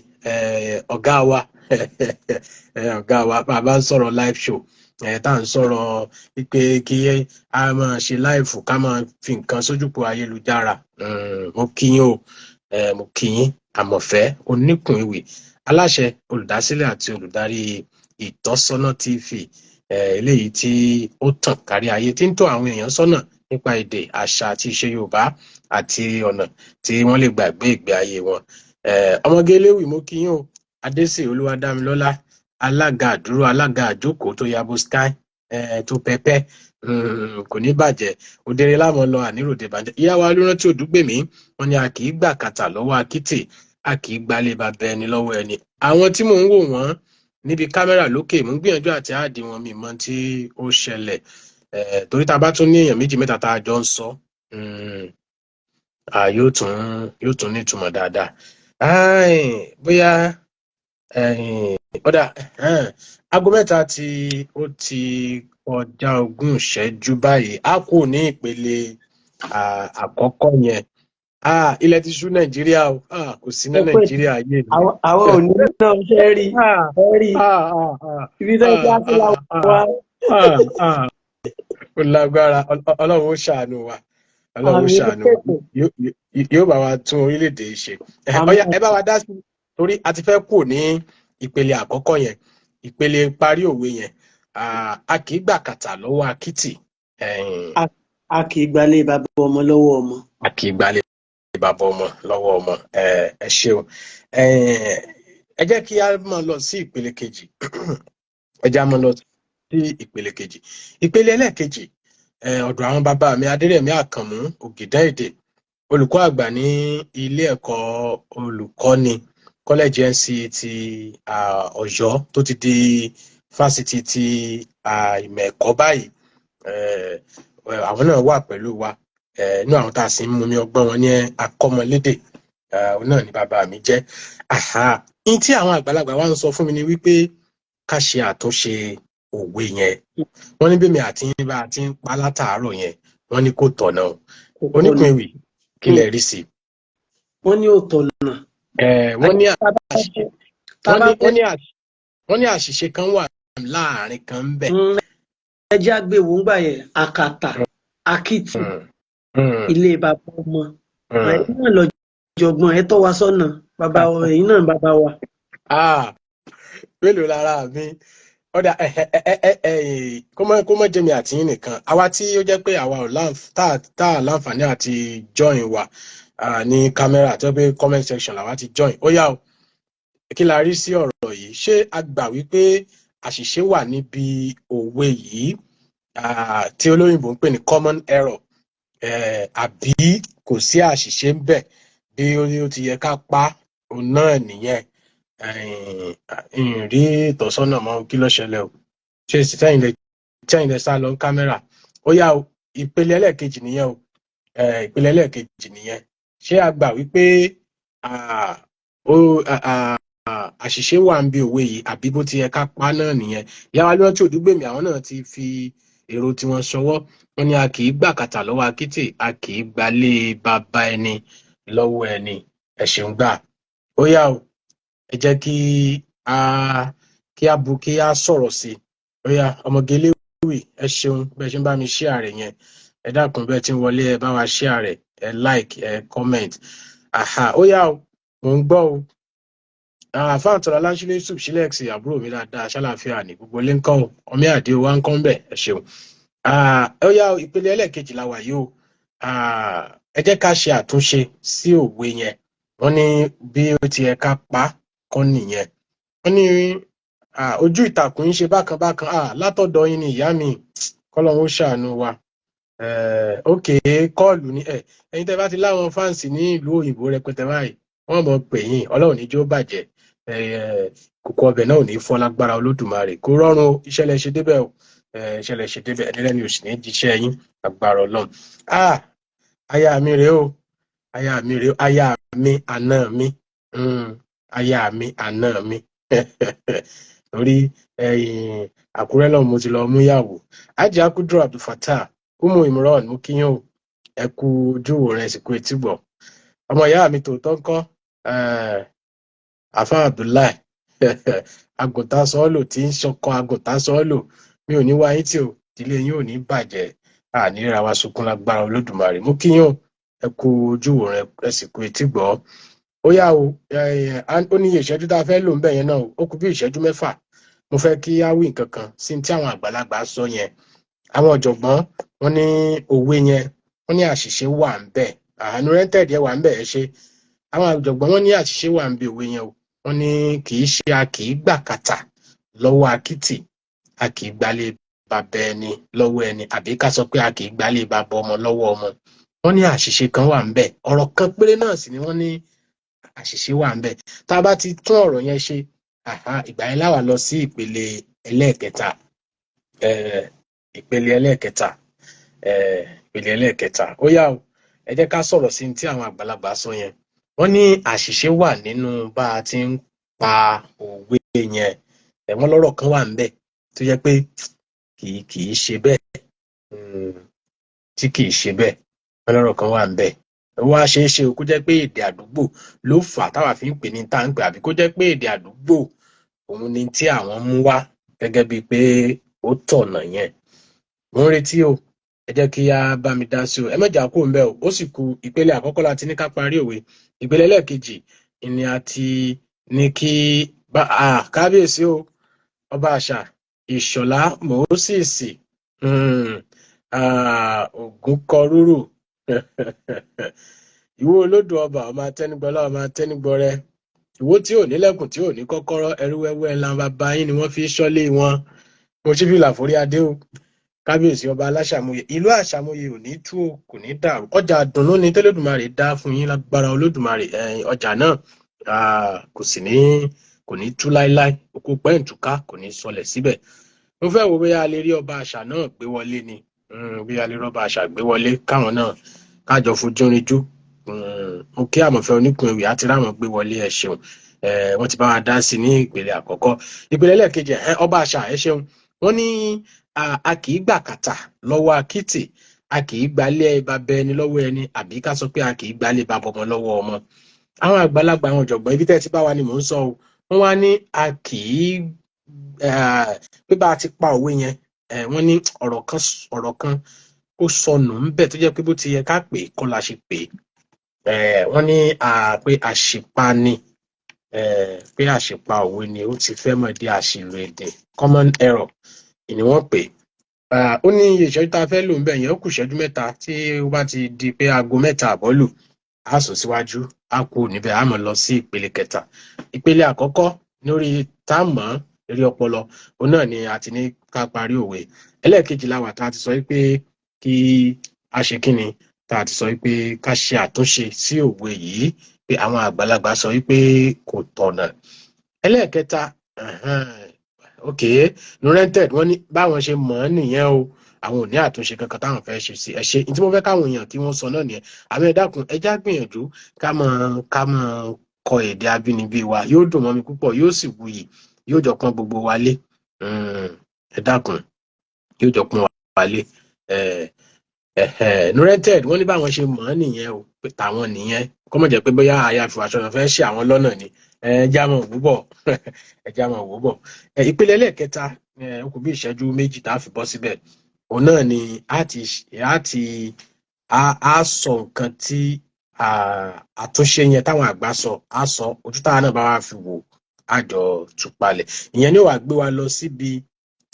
ọ̀gá wa ọ̀gá wa, bàbá ń sọ̀rọ̀ live show, tá à ń sọ̀rọ̀ pé kí a máa ṣe live, ká máa fi nǹkan sójúpọ̀ ayélujára. Mo kí yín o, mo kí yín. Àmọ̀fẹ́ Oníkùnìwé, aláṣẹ, olùdásílẹ̀ àti olùdarí Ìtọ́sọ́nà TV, eléyìí tí ó tàn kárí ayé, tí ń tọ́ àwọn èèyàn sọ́nà nípa èdè, àṣà àti ìṣe Yorùbá àti ọ̀nà tí wọ́n lè gbàgbé ìgbé ayé wọn. Ọmọge léwì, mo kí yín o. Adésì Olúwadámilọ́lá, alága àdúró, alága àjókòó tó yabo sky, tó pẹpẹ, kò ní bàjẹ́. Òdèrè láwọn lọ àníròdè bàjẹ́. Ìyá wa Olúrántí Odùgbèmí, wọ́n ní a kì í gbà kàtà lọ́wọ́ akítì, a kì í gbálé bàbá ẹni lọ́wọ́ ẹni. Àwọn tí mò ń wò wọ́n níbi kámẹ́rà lókè, mò ń gbìyànjú àti áàdì wọn, mi mọ̀ tí ó ṣẹlẹ̀, torí tá a bá tún ní èèyàn méjì mẹ́ta tá a jọ ń sọ, yóò tún ní ìtumọ̀ dáadáa. Bóyá ọ̀dà aago 3 tí ó ti kọjá 20 ìṣẹ́jú báyìí, a kù ní ìpele àkọ́kọ́ yẹn. Ilẹ̀ ti ṣú Nàìjíríà o, kò sí ní Nàìjíríà ayé mi. Àwọn òní náà ṣe rí ibi tó ń já sí làwọn wá. Ó lágbára. Ọlọ́run ó ṣàánú wa, Ọlọ́run ó ṣàánú wa, yóò bá wa tún orílẹ̀-èdè ṣe. Ọ̀yá, ẹ bá wa dá sí, torí a ti fẹ́ kù ní ìpele àkọ́kọ́ yẹn, ìpele parí òwe yẹn. A kì í gbà kàtà lọ́wọ́ akítì, a kì í gbálé bàbá ọmọ lọ́wọ́ ọmọ. A kì í gbálé bàbá ọmọ lọ́wọ́ ọmọ. Ẹ ṣeun. Ẹ jẹ́ kí a máa lọ sí ìpele kejì. Ẹ jẹ́ a máa lọ sí ìpele kejì. Ìpele ẹlẹ́ẹ̀kejì, ọ̀dọ̀ àwọn bàbá mi Adérẹ̀mí Àkànmú Ògìdán Èdè, olùkọ́ àgbà ní ilé ẹ̀kọ́ olùkọ́ni kọ́lẹ́jì NCE ti Ọ̀yọ́, tó ti di fásitì ti ìmọ̀ ẹ̀kọ́ báyìí. Àwọn náà wà pẹ̀lú wa, inú àwọn tá a sì ń mú mi ọgbọ́n wọn ní akọ́mọlédè òun náà ni bàbá mi jẹ́. Ní tí àwọn àgbàlagbà wa ń sọ fún mi ni wípé ká ṣe àtúnṣe òwe yẹn. Wọ́n ní bèmi àti yín bá ti ń pa látàárọ̀ yẹn, wọ́n ní kò tọ̀nà. Onípínwì kí lẹ rí sí? wọ́n ní ò tọ̀nà. Wọ́n ní àṣìṣe kan wà láàrin kan ń bẹ̀. Ẹ jẹ́ àgbèwò ń gbà yẹn àkàtà akitì ilé bàbá ọmọ ẹ̀yin náà lọ jọgbọ́n ẹ tọ́ wa sọ́nà bàbá ẹ̀yin náà bàbá wa. Mélòó lára mi ọ̀dà kó mọ́ jẹ́mi àti yín nìkan, àwa tí ó jẹ́ pé àwa ò láǹfààní àti join wa ní kámẹ́rà tó pé comment section làwa ti join. Ó yá o, kí la rí sí ọ̀rọ̀ yìí? Ṣé a gbà wípé àṣìṣe wà níbi òwe yìí tí olóyìnbó ń pè ní common error, àbí kò sí àṣìṣe ń bẹ̀ bí ó ti yẹ ká pa òun náà nìyẹn? Rí ìtọ́sọ́nà mọ́ kí ló ṣẹlẹ̀ o, ṣé tẹ́yìn lẹ sá lọ kámẹ́rà? Ó yá o, ìpele ẹlẹ́ẹ̀kejì nìyẹn o, ìpele ẹlẹ́ẹ̀kejì nìyẹn. Ṣé a gbà wípé àṣìṣe wà ń bí òwe yìí àbí bó ti yẹ ká pa náà nìyẹn? Ìyáwá lọ́wọ́ tí Òdúgbèmí àwọn náà ti fi èrò tí wọ́n ṣọwọ́. Wọ́n ní a kì í gbà kàtà lọ́wọ́ akítì, a kì í gbalé bàbá ẹni lọ́wọ́ ẹni. Ẹ ṣeun gbà. Ó yá o, ẹ jẹ́ kí a sọ̀rọ̀ sí. Ó yá, ọmọge Léwì, ẹ ṣeun bẹ́ẹ̀ ṣe ń bá mi share rẹ̀ yẹn. Ẹ dákun bẹ́ẹ̀ tí ń wọlé ẹ bá wa share rẹ̀, ẹ like, ẹ comment. Ó yá o, mò ń gbọ́ o. Àfáàntọ́lá Láńṣílẹ̀ Yusuf Sílẹ̀ksì àbúrò mi dáadáa ṣàlàáfíà ní gbogbo ilé ńkọ́ o, ọmọ àdé wa ń kọ́ ń bẹ̀, ẹ ṣeun. Ó yá o, ìpele ẹlẹ́ẹ̀kejì la wà yìí o. Ẹ jẹ́ ká ṣe àtúnṣe sí òwe yẹn. Wọ́n ní bí ó ti yẹ ká pa kọ́ nìyẹn. Wọ́n ní ojú ìtàkùn ń ṣe bákan bákan. Látọ̀dọ̀ yín ni ìyá mi, kọ́lọ́run ó ṣàánú wa. Ókè kọ́ọ̀lù ni ẹ̀yin tẹ́ bá ti láwọn fáǹsì ní ìlú òyìnbó rẹpẹtẹ báyìí, wọ́n mọ̀ pé yín, ọlọ́run ní jó bàjẹ́, kòkó ọbẹ̀ náà ò ní fọ́ lágbára Olódùmarè. Kò rọrùn o, iṣẹ́ lẹ ṣe débẹ̀ o, iṣẹ́ lẹ ṣe débẹ̀, ẹni lẹ́ni ò sì ní jíṣẹ́ yín agbára Ọlọ́run. Aya mi rèé o, aya mi àná mi, aya mi àná mi. Torí Àkúrẹ́ náà mo ti lọ mú yàwó. Ajé Akúdúrà Abdulfatah Umu Imran mú kíyàn o, ẹ kú ojú rẹ̀ sì kú etí gbọ̀. Ọmọ ìyá mi tòótọ́ ń kọ́, Àfáà Abdullahi àgùntàn sọ́ọ́lò tí ń ṣọkọ àgùntàn sọ́ọ́lò. Mi ò ní wá yín tí o, ìdílé yín ò ní bàjẹ́, àníra wa sunkún lágbára Olódùmarè. Mú kíyàn ẹ kú ojú rẹ̀ ẹ sì kú etí gbọ́. Ó yá o, ó ní ìṣẹ́jú tá a fẹ́ lò ń bẹ̀ yẹn náà, ó kù bí ìṣẹ́jú 6. Mo fẹ́ kí á wí nǹkan kan sí tí àwọn àgbàlagbà sọ yẹn. Àwọn ọ̀jọ̀gbọ́n wọ́n ní òwe yẹn, wọ́n ní àṣìṣe wà ń bẹ̀. Àánú rẹ́ńtẹ̀dì ẹ̀ wà ń bẹ̀ ẹ ṣe. Àwọn ọ̀jọ̀gbọ́n wọ́n ní àṣìṣe wà ń bẹ̀ òwe yẹn o. Wọ́n ní kì í ṣe a kì í gbà kàtà lọ́wọ́ akítì, a kì í gbalé bàbá ẹni lọ́wọ́ ẹni, àbí ká sọ pé a kì í gbalé bàbá ọmọ lọ́wọ́ ọmọ. Wọ́n ní àṣìṣe kan wà ń bẹ̀. Ọ̀rọ̀ kan péré náà sì ni wọ́n ní àṣìṣe wà ń bẹ̀. Tá a bá ti tún ọ̀rọ̀ yẹn ṣe, ìgbà yẹn láwà lọ sí ìpele ẹlẹ́ẹ̀kẹta. Ìpele ẹlẹ́ẹ̀kẹta. Ó yá o, ẹ jẹ́ ká sọ̀rọ̀ sí tí àwọn àgbàlagbà sọ yẹn. Wọ́n ní àṣìṣe wà nínú bá a ti ń pa òwe yẹn. Wọ́n lọ́rọ̀ kan wà ń bẹ̀ tó jẹ́ pé kì í ṣe bẹ́ẹ̀, tí kì í ṣe bẹ́ẹ̀. Wọ́n lọ́rọ̀ kan wà ń bẹ̀. Wá ṣe é ṣe o kó jẹ́ pé èdè àdúgbò ló fà táwa fi ń pè ní táǹpẹ̀, àbí kó jẹ́ pé èdè àdúgbò òun ni tí àwọn mú wá gẹ́gẹ́ bíi pé ó tọ̀nà yẹn. Mo ń retí o, ẹ jẹ́ kí á bá mi dá sí o, ẹ mẹ́jà kó ń bẹ́ o. Ó sì kù ìpele àkọ́kọ́ láti ní ká parí òwe. Ìpele ẹlẹ́ẹ̀kejì ni a ti ní kí kábíyèsí o, ọba àṣà Ìṣọ̀lá Mòósìsì Ògúnkọrúrù ìwọ olódò ọba ọmọ atẹnigbọlá ọmọ atẹnigbọrẹ, ìwọ tí ò nílẹ̀kùn tí ò ní kọ́kọ́rọ́, ẹrú wẹ́wẹ́ ńlá bàbá yín ni wọ́n fi ṣọ́lé wọn. Mo ṣí fìlà forí adé o, kábíyèsí ọba aláṣàmúyẹ. Ìlú àṣàmúyẹ ò ní tú o, kò ní dàrú. Ọjà àdùnnú ni tẹ́lẹ̀dùmarè dá fún yín lágbára Olódùmarè. Ọjà náà kò ní tú láíláí, òkú pẹ́ǹtùká kò ní sọlẹ̀ síbẹ̀. Mo fẹ́ wo bóyá a lè rí ọba àṣà náà gbé wọlé ni, bí a lè rí ọba àṣà gbé wọlé káwọn náà kájọ fojú rinjú. òkè àmọ̀fẹ́ oníkun ewì àti ráwọn gbé wọlé ẹ ṣeun wọ́n ti bá wa dá sí ní ìpele àkọ́kọ́. ìpele ẹlẹ́ẹ̀kejì ọba àṣà ẹ ṣeun wọ́n ní a kì í gbà kàtà lọ́wọ́ akítì a kì í gbalẹ̀ bàbá ẹni lọ́wọ́ ẹni àbí ká sọ pé a kì í gbalẹ̀ bàbá ọmọ lọ́wọ́ ọmọ. àwọn àgbàlagbà àwọn ọ̀jọ̀gbọ́n ibi tẹ́ ti bá wa ni mò ń sọ o wọ́n wá ní a kì í pé bá a ti pa òwe yẹn wọ́n ní ọ̀rọ̀ kan ó sọnù ńbẹ̀ tó jẹ́ pé bó ti yẹ ká pè é kọ́ la ṣe pè é wọ́n ní pé àṣìpa ni pé àṣìpa òwe ni ó ti fẹ́ mọ̀ dé àṣìlò èdè common error ni wọ́n pè ó ní iye ìṣẹ́jú tá a fẹ́ lò ń bẹ̀ yẹn ó kù ìṣẹ́jú mẹ́ta tí ó bá ti di pé aago mẹ́ta àbọ̀ lù á sùn síwájú á kú níbẹ̀ á mọ̀ lọ sí ìpele kẹta. ìpele àkọ́kọ́ lórí táàmù eré ọpọlọ òun náà ni a ti ní ká parí òwe. ẹlẹ́ẹ̀kejì la wà tá a ti sọ pé kí a ṣe kíni tá a ti sọ pé ká ṣe àtúnṣe sí òwe yìí pé àwọn àgbàlagbà sọ pé kò tọ̀nà. ẹlẹ́ẹ̀kẹta ok Nurented wọ́n ní báwọn ṣe mọ̀ ọ́n nìyẹn o àwọn ò ní àtúnṣe kankan táwọn fẹ́ ṣe sí ẹ ṣe tí mo fẹ́ káwọn èèyàn kí wọ́n sọ náà nìyẹn àmì ẹ dákun ẹ já gbìyànjú ká máa kọ èdè abínibí wa yóò dùn mọ́ mi púpọ̀ yóò sì wuyì yóò jọ pọ́n gbogbo wa lé ẹ dákun yóò jọ pọ́n wa lé Nurented wọ́n ní báwọn ṣe mọ̀ ọ́n nìyẹn o pé tàwọn nìyẹn kọ́mọ̀ jẹ́ pé bóyá àyàfi aṣọ náà fẹ́ ṣe àwọn lọ́nà ni ẹja mọ̀ wò bọ̀ ẹja mọ̀ wò bọ̀. ìpele ẹlẹ́ẹ̀kẹta ó kù bí ìṣẹ́jú méjì tá a fi bọ́ síbẹ̀ òun náà ni a sọ nǹkan tí àtúnṣe yẹn táwọn àgbà sọ á sọ ojú táwa náà bá wá fi wò àjọ tùpalẹ̀ ìyẹn ni ó wà gbé wa lọ síbi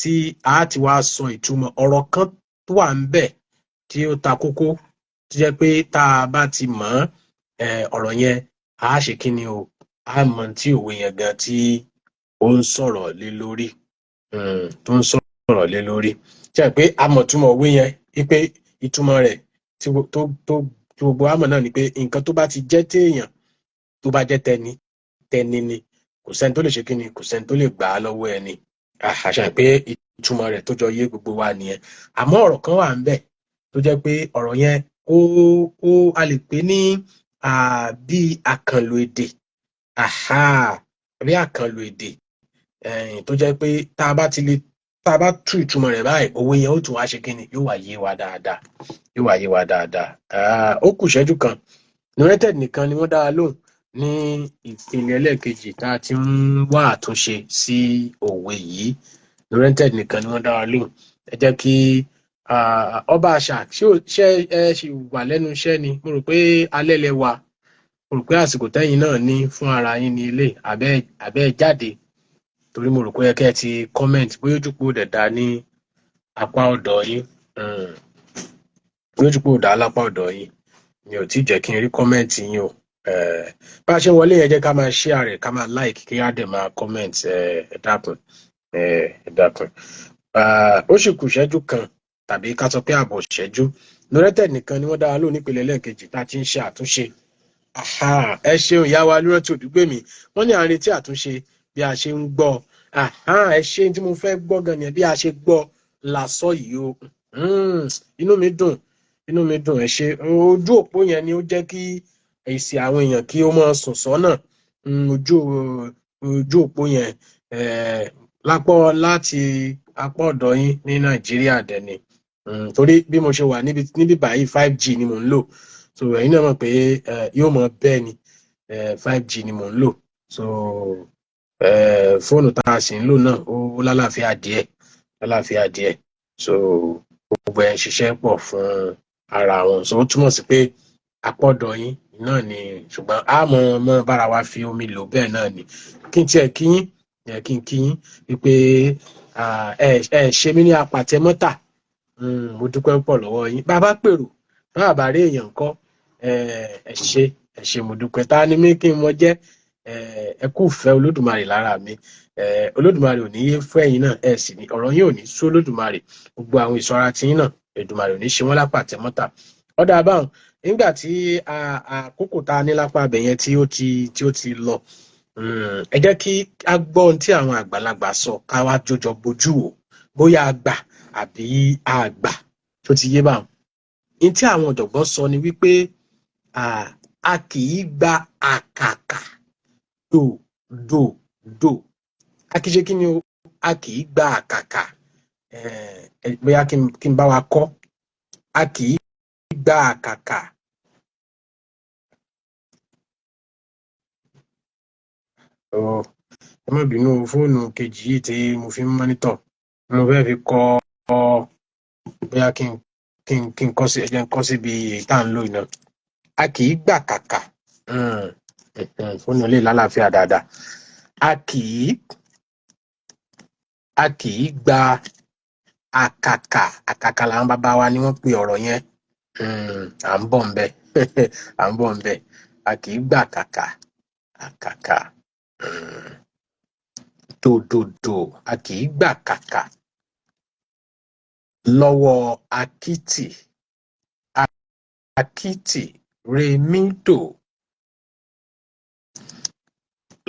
tí a ti wá sọ ìtumọ̀ ọ̀rọ̀ kan tó wà ń bẹ̀ tí ó ta kókó tó jẹ́ pé tá a bá ti mọ̀ ọ̀rọ̀ yẹn a ṣe kí ni o a mọ̀ tí òwe yẹn gan tí ó ń sọ̀rọ̀ lé lórí tó ń sọ̀rọ̀ lé lórí tí a pé a mọ̀ túmọ̀ òwe yẹn wípé ìtumọ̀ rẹ̀ tí gbogbo àmọ̀ náà ni pé nǹkan tó bá ti jẹ́ téèyàn tó bá jẹ́ tẹni ni kò sẹ́ni tó lè ṣe kí ni kò sẹ́ni tó lè gbà á lọ́wọ́ ẹni àṣà pé ìtumọ̀ rẹ̀ tó jọ yé gbogbo wa nìyẹn àmọ́ ọ̀rọ̀ kan wà ń bẹ̀ tó jẹ́ pé ọ̀rọ̀ yẹn a lè pè ní bí àkànlò èdè bí àkànlò èdè tó jẹ́ pé tá a bá tú ìtumọ̀ rẹ̀ báyìí òwe yẹn ó tún wá ṣe kí ni yóò wá yé wa dáadáa ó kù ìṣẹ́jú kan Nurented nìkan ni wọ́n dá wa lóhùn ní ìpele ẹlẹ́ẹ̀kejì tá a ti ń wá àtúnṣe sí òwe yìí Nurented nìkan ni wọ́n dá wa lóhùn ẹ jẹ́ kí ọba àṣà ṣé ẹ ṣì wà lẹ́nu iṣẹ́ ni mo rò pé alẹ́ lẹ wà mo rò pé àsìkò tẹ́yìn náà ní fún ara yín ní ilé àbẹ́ jáde torí mo rò pé kẹ́ ẹ ti comment bóyá ojúpọ̀ dẹ̀dá ní apá ọ̀dọ̀ yín bóyá ojúpọ̀ dá lápá ọ̀dọ̀ yín mi ò tí jẹ́ kí n rí comment yín o bá a ṣe wọlé yẹn jẹ́ ká máa share rẹ̀ ká máa like kí á dẹ̀ máa comment ẹ dákun ó sì kù ìṣẹ́jú kan tàbí ká sọ pé àbọ̀ ìṣẹ́jú Nurented nìkan ni wọ́n dá wa lóhùn nípele ẹlẹ́ẹ̀kejì tá a ti ń ṣe àtúnṣe ẹ ṣeun ìyá wa Lúrántì Òdúgbèmí wọ́n ní à ń retí àtúnṣe bí a ṣe ń gbọ́ ẹ ṣe tí mo fẹ́ gbọ́ gan ni bí a ṣe gbọ́ lásọ yìí o inú mi dùn ẹ ṣe ojú òpó yẹn ni ó jẹ́ kí èsì àwọn èèyàn kí ó máa sùn sọ́nà ojú òpó yẹn láti apá ọ̀dọ̀ yín ní Nàìjíríà dẹ̀ ni torí bí mo ṣe wà níbi báyìí 5G ni mò ń lò so ẹ̀yin náà mọ̀ pé yóò mọ bẹ́ẹ̀ ni 5G ni mò ń lò so fóònù tá a sì ń lò náà ó lálàáfíà díẹ̀ so gbogbo ẹ̀ ń ṣiṣẹ́ pọ̀ fún ara wọn so ó túmọ̀ sí pé apá ọ̀dọ̀ yín náà ni ṣùgbọ́n a mọ̀ bára wa fi omi lò bẹ́ẹ̀ náà ni kí n tiẹ̀ kí yín wípé ẹ ṣe mí ní apàtẹ́mọ́tà mo dúpẹ́ pọ̀ lọ́wọ́ yín bàbá pèrò bàbá rí èèyàn kọ́ ẹ ṣe mo dúpẹ́ ta ni mí kí n mọ jẹ́ ẹ kú fẹ́ Olódùmarè lára mi Olódùmarè ò ní yé fún ẹ̀yin náà ẹ sì ní ọ̀rọ̀ yín ò ní sú Olódùmarè gbogbo àwọn ìṣọ́ra tí yín náà Èdùmarè ò ní ṣe wọ́n lápàtẹ́mọ́tà ọ̀dà àbáhùn nígbà tí àkókò tá a ní lápá abẹ yẹn tí ó ti lọ ẹ jẹ́ kí a gbọ́ ohun tí àwọn àgbàlagbà sọ ká wá jọjọ bójú wò bóyá àgbà àbí àgbà tó ti yé báwọn ní tí àwọn ọ̀jọ̀gbọ́n sọ ni wípé a kì í gba àkàkà dò a kì í ṣe kí ni o a kì í gba àkàkà bóyá kí n bá wa kọ́ a kì í gba àkàkà ẹ má bínú fóònù kejì yìí tí mo fi ń mọ́nítọ̀ mo fẹ́ fi kọ́ bóyá kí n kọ́ sí ẹjẹ́ ń kọ́ síbi tá à ń lò iná a kì í gbà kàkà fóònù lè lálàáfíà dáadáa a kì í gba àkàkà làwọn bàbá wa ni wọ́n pe ọ̀rọ̀ yẹn à ń bọ̀ ń bẹ̀ a kì í gbà àkàkà dòdòdò a kì í gbà kàkà lọ́wọ́ akítì rèmídò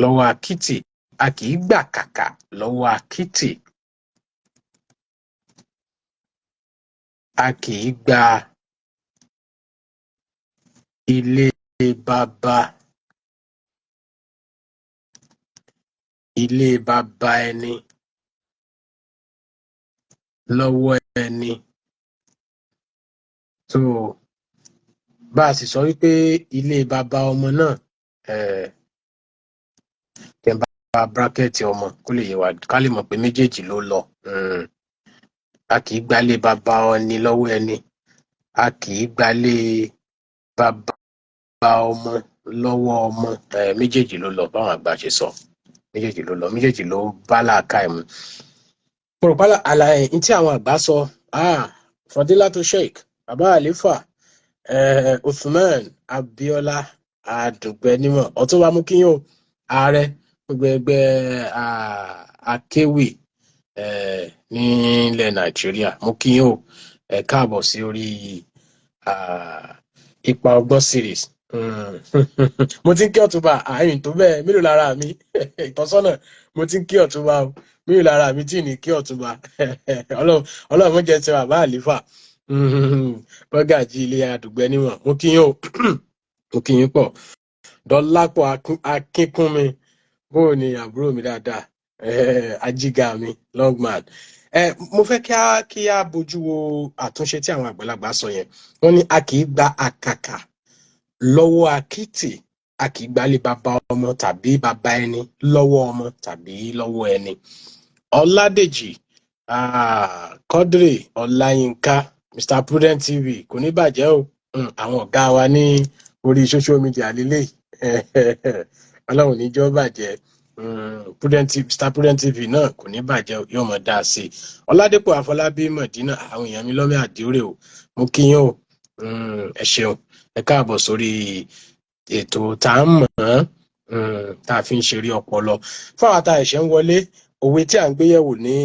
lọ́wọ́ akítì a kì í gbà kàkà lọ́wọ́ akítì a kì í gba ilé bàbá ẹni lọ́wọ́ ẹni so bá a sì sọ wípé ilé bàbá ọmọ náà tẹ́ ń bá bírákẹ́ẹ̀tì ọmọ kó lè yé wa ká lè mọ̀ pé méjèèjì ló lọ a kì í gbálé bàbá ẹni lọ́wọ́ ẹni a kì í gbálé bàbá ọmọ lọ́wọ́ ọmọ méjèèjì ló lọ báwọn àgbà ṣe sọ méjèèjì ló bá làákàyè mu pọ̀rọ̀pálá àlàyé tí àwọn àgbà sọ Fadilatu Sheikh bàbá àlífà Uthman Abiola Adùgbẹ́nímọ̀ Ọ̀túnba Múkíyàn ààrẹ gbogbo ẹgbẹ́ akéwì nílẹ̀ Nàìjíríà Múkíyàn káàbọ̀ sí orí Ipa Ọgbọ́n series mo ti ń kí Ọ̀túnba ààyìn tó bẹ́ẹ̀ mélòó lára mi ìtọ́sọ́nà mo ti ń kí Ọ̀túnba mélòó lára mi tí ní kí Ọ̀túnba Ọlọ́run mọ́ jẹ́ ti bàbá àlífà bọ́gàjì ilé Adùgbẹ́nímọ̀ mo kí yín pọ̀ Dọlápọ̀ Akínkúnmi bóò ni àbúrò mi dáadáa ajíga mi Longman mo fẹ́ kí a bójú wo àtúnṣe tí àwọn àgbàlagbà sọ yẹn wọ́n ní a kì í gba àkàkà lọ́wọ́ akítì a kì í gbálé bàbá ọmọ tàbí bàbá ẹni lọ́wọ́ ọmọ tàbí lọ́wọ́ ẹni Ọládèjì Quadri Ọláyínká Mr Prudent TV kò ní bàjẹ́ o àwọn ọ̀gá wa ní orí social media lélẹ̀ Ọlọ́run níjọ́ bàjẹ́ Mr Prudent TV náà kò ní bàjẹ́ yóò mọ̀ dáa sí i Ọládépò Àfọlábí Mọ̀dínà àwọn èèyàn mi lọ́mí àdéhùrè o mo kí yín o ẹ ṣeun ẹ káàbọ̀ sórí ètò tá a mọ̀ tá a fi ń ṣeré ọpọlọ fáwọn tá a ẹ̀ṣẹ̀ ń wọlé òwe tí à ń gbéyẹ̀wò ní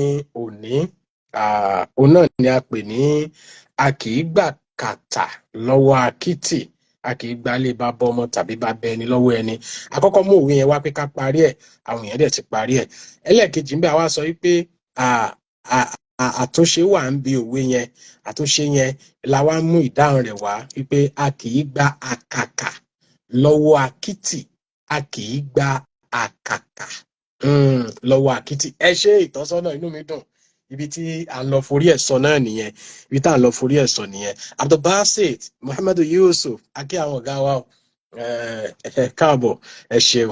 òní òun náà ni a pè ní a kì í gbà kàtà lọ́wọ́ akítì a kì í gbálé bàbá ọmọ tàbí bàbá ẹni lọ́wọ́ ẹni àkọ́kọ́ mú òwe yẹn wá pé ká parí ẹ̀ àwọn èèyàn dẹ̀ ti parí ẹ̀ ẹlẹ́ẹ̀kejì ń bẹ àwa sọ wípé àtúnṣe wà ń bi òwe yẹn àtúnṣe yẹn la wá mú ìdáhùn rẹ̀ wá wípé a kì í gba àkàkà lọ́wọ́ akítì a kì í gba àkàkà lọ́wọ́ akítì ẹ ṣe ìtọ́sọ́nà inú mi dùn ibi tí à ń lọ forí ẹ̀ sọ náà nìyẹn ibi tá à ń lọ forí ẹ̀ sọ nìyẹn Abdulbasit Muhammadu Yusuf akí àwọn ọ̀gá wa káàbọ̀ ẹ ṣeun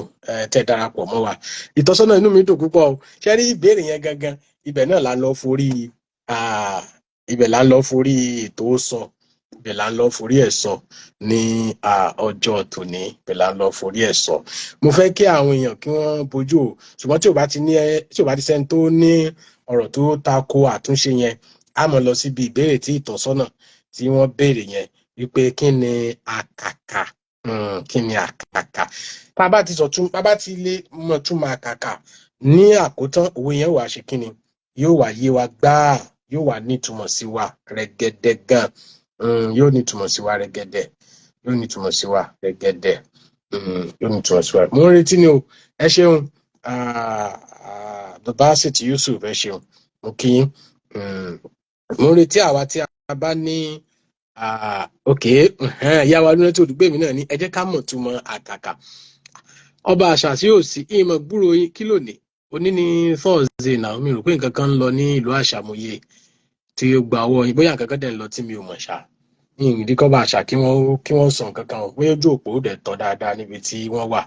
tẹ́ darapọ̀ mọ́ wa ìtọ́sọ́nà inú mi dùn púpọ̀ o ṣe rí ìbéèrè yẹn gangan ibẹ̀ náà là ń lọ forí ètò sọ ibẹ̀ là ń lọ forí ẹ̀ sọ ní ọjọ́ tòní ibẹ̀ là ń lọ forí ẹ̀ sọ mo fẹ́ kí àwọn èèyàn kí wọ́n bójú o ṣùgbọ́n tí ò bá ti sẹ́ni tó ní ọ̀rọ̀ tó tako àtúnṣe yẹn a mọ̀ lọ síbi ìbéèrè tí ìtọ́sọ́nà tí wọ́n béèrè yẹn wípé kí ni àkàkà bàbá ti lè mọ̀ túmọ̀ àkàkà ní àkótán òwe yẹn wà ṣe kí ni yóò wá yé wa gbáà yóò wá nítumọ̀ sí wa rẹ̀gẹ̀dẹ̀ gan yóò nítumọ̀ sí wa rẹ̀gẹ̀dẹ̀ mo ń retí ni o ẹ ṣeun Abdulbasit Yusuf ẹ ṣeun mo kí yín mo ń retí àwa tí a bá ní ok ìyá wa lónà tí olùgbé mi náà ní ẹ jẹ́ ká mọ̀ túmọ̀ àkàkà ọba àṣà tí ò sí ìmọ̀ gbúrò yín kí lónìí òní ní Thursday náà mi rò pé nǹkan kan ń lọ ní ìlú àṣàmúyẹ tí ó gba ọwọ́ yín bóyá nǹkan kan dẹ̀ ń lọ tí mi ò mọ̀ ṣá ìdí kọ́ba àṣà kí wọ́n sọ nǹkan kan bóyá ojú òpó dẹ̀ tọ́ dáadáa níbi tí wọ́n wà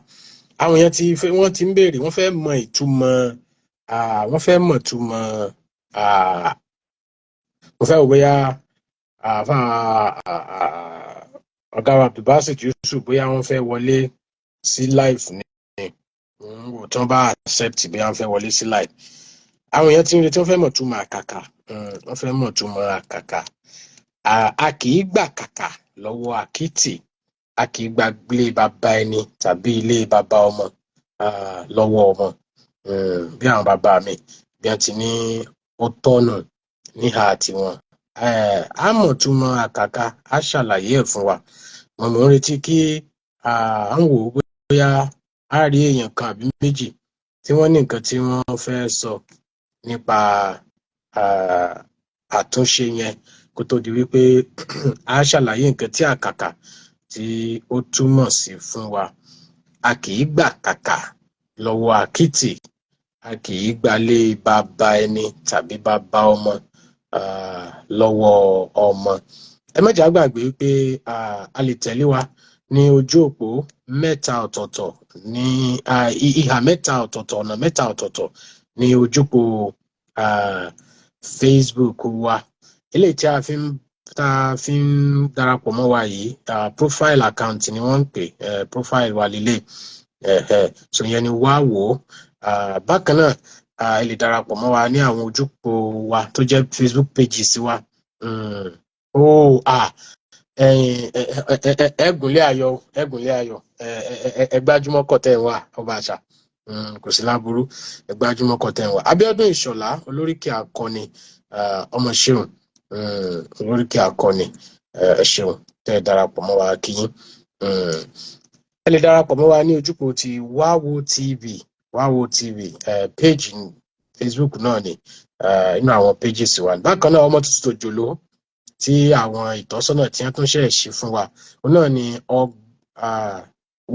àwọn yẹn wọ́n ti ń béèrè wọ́n fẹ́ mọ̀ ìtumọ̀ wọ́n fẹ́ mọ̀ ìtumọ̀ mo fẹ́ wò bóyá àfa ọ̀gá wa Abdulbasit Yusuf bóyá wọ́n fẹ́ wọlé sí live ní wò tí wọ́n bá accept bí wọ́n fẹ́ wọlé sí live àwọn èèyàn tí ń retí wọ́n fẹ́ mọ̀ túmọ̀ àkàkà wọ́n fẹ́ mọ̀ túmọ̀ àkàkà a kì í gbà kàkà lọ́wọ́ àkìtì a kì í gba ilé bàbá ẹni tàbí ilé bàbá ọmọ lọ́wọ́ ọmọ bí àwọn bàbá mi bí wọ́n ti ní ó tọ́nù níhà tiwọn a mọ̀ túmọ̀ àkàkà a ṣàlàyé ẹ̀ fún wa mo ń retí kí à ń wò ó bóyá a rí èèyàn kan àbí méjì tí wọ́n ní nǹkan tí wọ́n fẹ́ sọ nípa àtúnṣe yẹn kó tó di wípé a ṣàlàyé nǹkan tí àkàkà tí ó túmọ̀ sí fún wa a kì í gbà kàkà lọ́wọ́ àkìtì a kì í gbalé bàbá ẹni tàbí bàbá ọmọ lọ́wọ́ ọmọ ẹ má jà gbàgbé pé a lè tẹ̀lé wa ní ojú òpó mẹ́ta ọ̀tọ̀ọ̀tọ̀ ní ìhà mẹ́ta ọ̀tọ̀ọ̀tọ̀ ọ̀nà mẹ́ta ọ̀tọ̀ọ̀tọ̀ ní ojúpò Facebook wa eléyìí tí a fi ń darapọ̀ mọ́ wa yìí profile account ni wọ́n ń pè profile wa lílé so yẹn ni wá wò ó bákan náà ẹ lè darapọ̀ mọ́ wa ní àwọn ojúpò wa tó jẹ́ Facebook pages wa ẹgùnlé ayọ̀ ẹgbájúmọ́ kọtẹ́ wà ọba àṣà kò sí láburú ẹgbájúmọ́ kọtẹ́ wà Abíọ́dún Ìṣọ̀lá olóríkì akọni ọmọ ṣeun olóríkì akọni ṣeun tẹ́ darapọ̀ mọ́ wa kíyín ẹ lè darapọ̀ mọ́ wa ní ojúpò ti Wawo TV page Facebook náà ni inú àwọn pages wa bákan náà ọmọ tuntun tó jòló tí àwọn ìtọ́sọ́nà tí wọ́n tún ṣe ṣe fún wa òun náà ni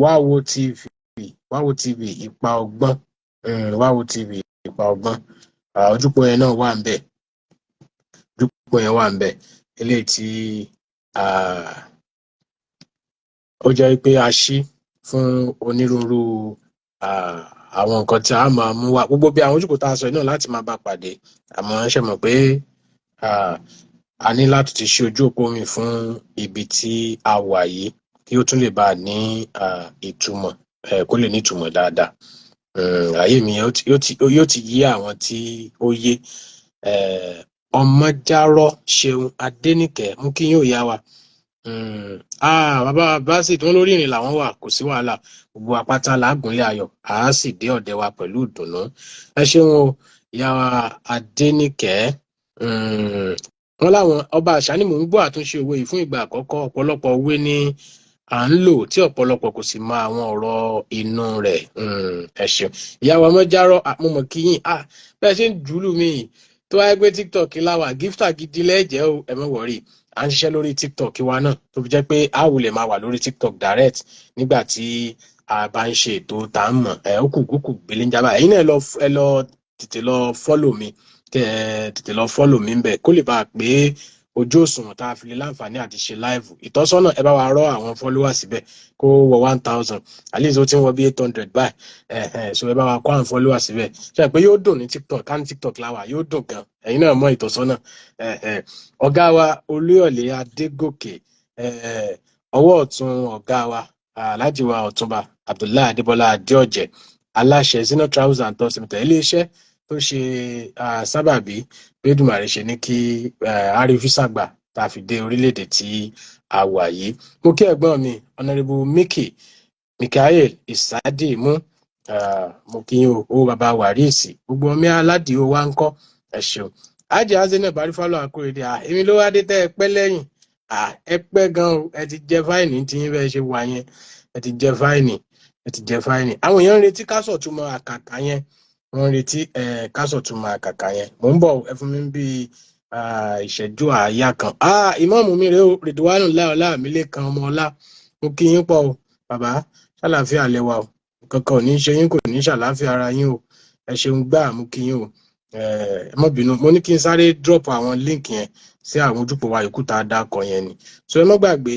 Wawo TV ipa ọgbọ́n Wawo TV ipa ọgbọ́n ojúpọ̀ yẹn náà wà ń bẹ̀ eléyìí tí ó jẹ́ pé a ṣí fún onírúurú àwọn nǹkan tí a máa mú wá gbogbo bí àwọn ojúkò tá a sọ náà láti máa bá pàdé àmọ́ ṣe mọ̀ pé a ní láti ti ṣe ojú òpó mi fún ibi tí a wà yìí kí ó tún lè bá a ní ìtumọ̀ kó lè ní ìtumọ̀ dáadáa ayé mi yóò ti yé àwọn tí ó yé Ọmọjárọ̀ Ṣeun Adéníkẹ́ mú kí yóò yá wa bàbá Basit wọn lórí ìrìn làwọn wà kò sí wàhálà gbogbo apáta làágùnlé ayọ̀ àá sì dé ọ̀dẹ̀ wa pẹ̀lú ìdùnnú ẹ ṣeun o ìyá wa Adéníkẹ́ wọn láwọn ọba àṣà ni mò ń gbọ́ àtúnṣe òwe yìí fún ìgbà àkọ́kọ́ ọ̀pọ̀lọpọ̀ òwe ni à ń lò tí ọ̀pọ̀lọpọ̀ kò sì mọ àwọn ọ̀rọ̀ inú rẹ̀ ẹ ṣeun ìyá wa Ọmọjárọ̀ mo mọ̀ kí yín bẹ́ẹ̀ ṣe ń jùlù mí tó wáyé pé TikTok láwà gíftà gidi lẹ́jẹ̀ o ẹ mọ̀ wọ̀rí à ń ṣiṣẹ́ lórí TikTok wa náà tó fi jẹ́ pé a wulẹ̀ máa wà lórí TikTok direct nígbà tí a bá ń ṣe ètò tá a mọ̀ ó kù gbélé ń jábà ẹ̀yin náà ẹ lọ tètè lọ follow mi tètè lọ follow mi ń bẹ̀ kó lè bá a pé ojú òṣùwọ̀n tá a fi lè láǹfààní àti ṣe live ìtọ́sọ́nà ẹ bá wa rọ àwọn followers síbẹ̀ kó wọ 1000 at least ó ti ń wọ bí 800 báyìí so ẹ bá wa kó àwọn followers síbẹ̀ ṣe pé yóò dùn ní TikTok ká ní TikTok láwà yóò dùn gan ẹ̀yin náà mọ ìtọ́sọ́nà ọ̀gá wa Olúyọ̀lé Adégòkè ọwọ́ ọ̀tún ọ̀gá wa Alhaji wa Ọ̀túnba Abdullahi Adébọ́lá Adéọ̀jẹ̀ aláṣẹ Zino Travels and Tours Limited iléeṣẹ́ tó ṣe sábàbí Elédùmarè ṣe ní kí àrífísàgbà tá a fi dé orílẹ̀-èdè tí a wà yìí mo kí ẹ̀gbọ́n mi Honorable Mikael Isadimu mo kí yín o bàbá Wàríìsì gbogbo ọmọ aládìí wa ń kọ́ ẹ ṣeun ajé azene barifalo Akóredé èmi ló wá dé tẹ́ ẹ pẹ́ lẹ́yìn ẹ pẹ́ gan o ẹ ti jẹ fáìnì tí yín bẹ́ẹ̀ ṣe wà yẹn ẹ ti jẹ fáìnì àwọn èèyàn ń retí kásọ̀ túmọ̀ àkàkà yẹn wọ́n ń retí kásọ̀ túmọ̀ àkàkà yẹn mò ń bọ̀ ẹ fún mi bí ìṣẹ́jú àáyá kan. Ìmáàmù mi rèé o, Ridwanullah Ọlámilékan ọmọ ọlá, mo kí yín pọ̀ o bàbá, ṣàlàáfíà lẹ́wà o, kankan ò ní ṣe yín, kò ní ṣàlàáfíà ara yín o, ẹ ṣeun gbà, mo kí yín o. Ẹ má bínú, mo ní kí n sáré drop àwọn link yẹn sí àwọn ojúpò wa yòókù tá a dákọ yẹn ni. So ẹ má gbàgbé,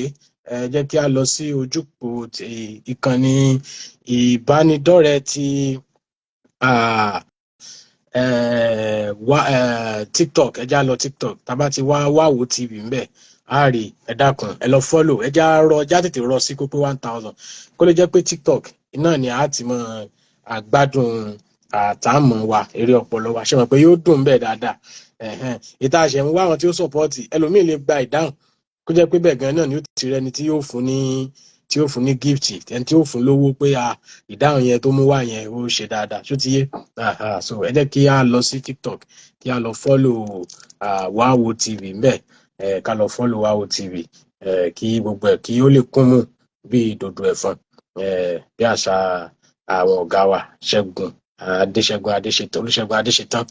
jẹ́ kí a lọ sí ojúpò ti ìkànnì ìbánidọ́rẹ̀ẹ́ ti TikTok. ẹ já lọ TikTok, tá bá ti wá Wáwo TV ńbẹ̀ á rí, ẹ dákun ẹ lọ follow, ẹ já tètè rọ sí kó pé 1000 kó lè jẹ́ pé TikTok iná ni a ti mọ àgbádùn àtàmọ̀ wa, eré ọpọlọ wa, ṣe mọ̀ pé yóò dùn bẹ́ẹ̀ dáadáa. Ìta àṣẹ ń wá àwọn tí ó sọpọ́ọ̀tì, ẹlòmíì lè gba ìdáhùn kó jẹ́ pé bẹ́ẹ̀ gan náà ni ó ti rẹni tí yóò fún ní gift, ẹni tí yóò fún lówó pé ìdáhùn yẹn tó mú wá yẹn ó ṣe dáadáa, ṣó ti yé. So ẹ jẹ́ kí a lọ sí TikTok, kí a lọ follow Wáwo TV ńbẹ̀, ká lọ follow Wáwo TV, kí gbogbo ẹ̀ kí ó lè kún mú bí ìdòdò ẹ̀fọn, bí àṣà àwọn ọ̀gá wa Olúṣẹ́gun Adéṣetán.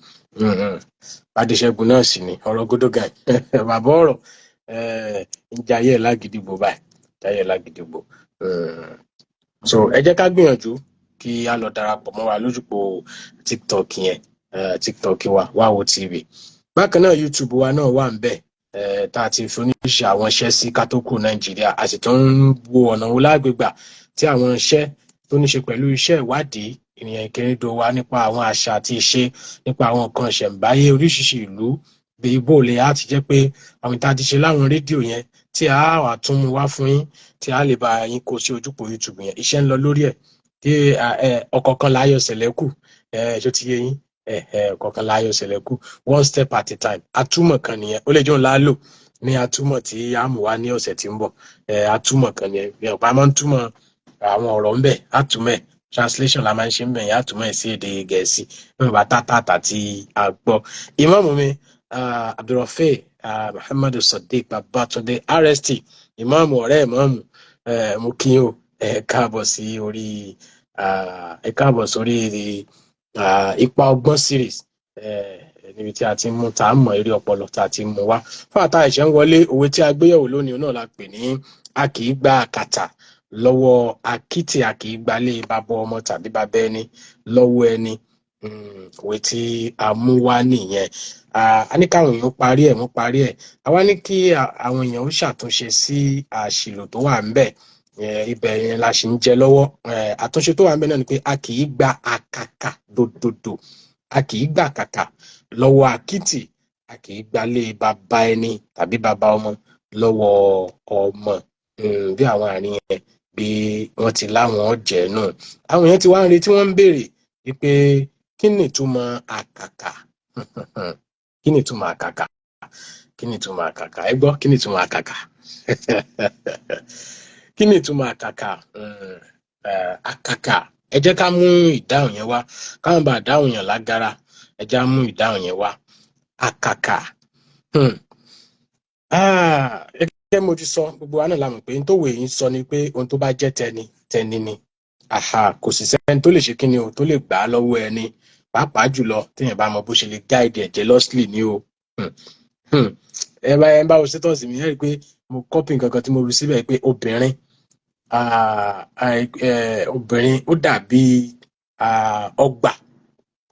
Adéṣẹ́gun náà sì ni ọ̀rọ̀ gódógà bàbá ọ̀rọ̀, ń jayé lágídígbò báyìí, jayé lágídígbò. So ẹ jẹ́ ká gbìyànjú kí a lọ darapọ̀ mọ́ wa lójúpò TikTok yẹn, TikTok wa Wáwo TV. Bákan náà YouTube wa náà wà ńbẹ̀, tá a ti fi oníṣẹ́ àwọn iṣẹ́ sí ká tó kù Nàìjíríà, a sì tún ń wo ọ̀nà wo lágbègbà tí àwọn iṣẹ́ tó ní ṣe pẹ̀lú iṣẹ́ ìwádìí ìrìn ìkẹrìndò wa nípa àwọn àṣà àti ìṣe, nípa àwọn nǹkan ìṣẹ̀ǹbáyé oríṣiríṣi ìlú bí ibo lè á ti jẹ́ pé àwọn ìta ti ṣe láwọn rédíò yẹn tí a wà tún mú wá fún yín, tí a lè bá yín kó sí ojúpò YouTube yẹn. Iṣẹ́ ń lọ lórí ẹ̀, tí ọ̀kọ̀ọ̀kan láyọ̀ sẹ̀lẹ́kù, ṣó ti yé yín, ọ̀kọ̀ọ̀kan láyọ̀ sẹ̀lẹ́kù, one step at a time. Atúmọ̀ kan nìyẹn, ó lè jẹ́ òun lálò ní atúmọ̀ tí a mú wá ní ọ̀sẹ̀ tí ń bọ̀. Atúmọ̀ kan nìyẹn, ọ̀pá máa ń túmọ̀ àwọn ọ̀rọ̀ ńbẹ̀, àtúmọ̀ translation la máa ń ṣe ńbẹ̀ yẹn, àtúmọ̀ ẹ̀ sí èdè Gẹ̀ẹ́sì níwọ̀n bá tátàtà tí a gbọ́. Ìmáàmù mi Abdulrafe Muhammadu Sadiq Babatunde RST, ìmáàmù ọ̀rẹ́ ìmáàmù, mo kí yín o, ẹ káàbọ̀ sórí Ipa Ọgbọ́n series, níbi tí a ti mú tá a mọ̀ eré ọpọlọ tá a ti mú wá. Fún àtà ìṣẹ́ ń wọlé, òwe tí a gbéyẹ̀wò lónìí náà la pè ní a kì í gba àkàtà lọ́wọ́ akítì, a kì í gbalé bàbá ọmọ tàbí bàbá ẹni lọ́wọ́ ẹni. Òwe tí a mú wá nìyẹn. A ní káwọn èèyàn parí ẹ̀, a wá ní kí àwọn èèyàn ó ṣàtúnṣe sí àṣìlò tó wà ńbẹ̀, ibẹ̀ yẹn la ṣì ń jẹ lọ́wọ́. Àtúnṣe tó wà ńbẹ̀ náà ni pé a kì í gba àkàkà dòdòdò, a kì í gba àkàkà lọ́wọ́ akítì, a kì í gbalé bàbá ẹni tàbí bàbá ọmọ lọ́wọ́ ọmọ. Bí àwọn àárín yẹn bí wọ́n ti láwọn jẹ́ náà, àwọn èèyàn ti wá ń retí, wọ́n ń béèrè wípé kí ni ìtumọ̀ àkàkà? Kí ni ìtumọ̀ àkàkà? Kí ni ìtumọ̀ àkàkà? Ẹ gbọ́, kí ni ìtumọ̀ àkàkà? Kí ni ìtumọ̀ àkàkà? Àkàkà, ẹ jẹ́ ká mú ìdáhùn yẹn wá, káwọn bá dáhùn yẹn lágara, ẹ já mú ìdáhùn yẹn wá. Àkàkà, gẹ́gẹ́ mo ti sọ, gbogbo wa náà la mọ̀ pé n tó wèé ń sọ ni pé ohun tó bá jẹ́ tẹni ni. Kò sì sẹ́ni tó lè ṣe kíni o, tó lè gbà á lọ́wọ́ ẹni, pàápàá jùlọ téèyàn bá mọ bó ṣe lè gáìdì ẹ̀ jealously ni o. Ẹ bá wo status mi, ẹ rí i pé mo copy nǹkan kan tí mo rí síbẹ̀ pé obìnrin ó dàbí ọgbà,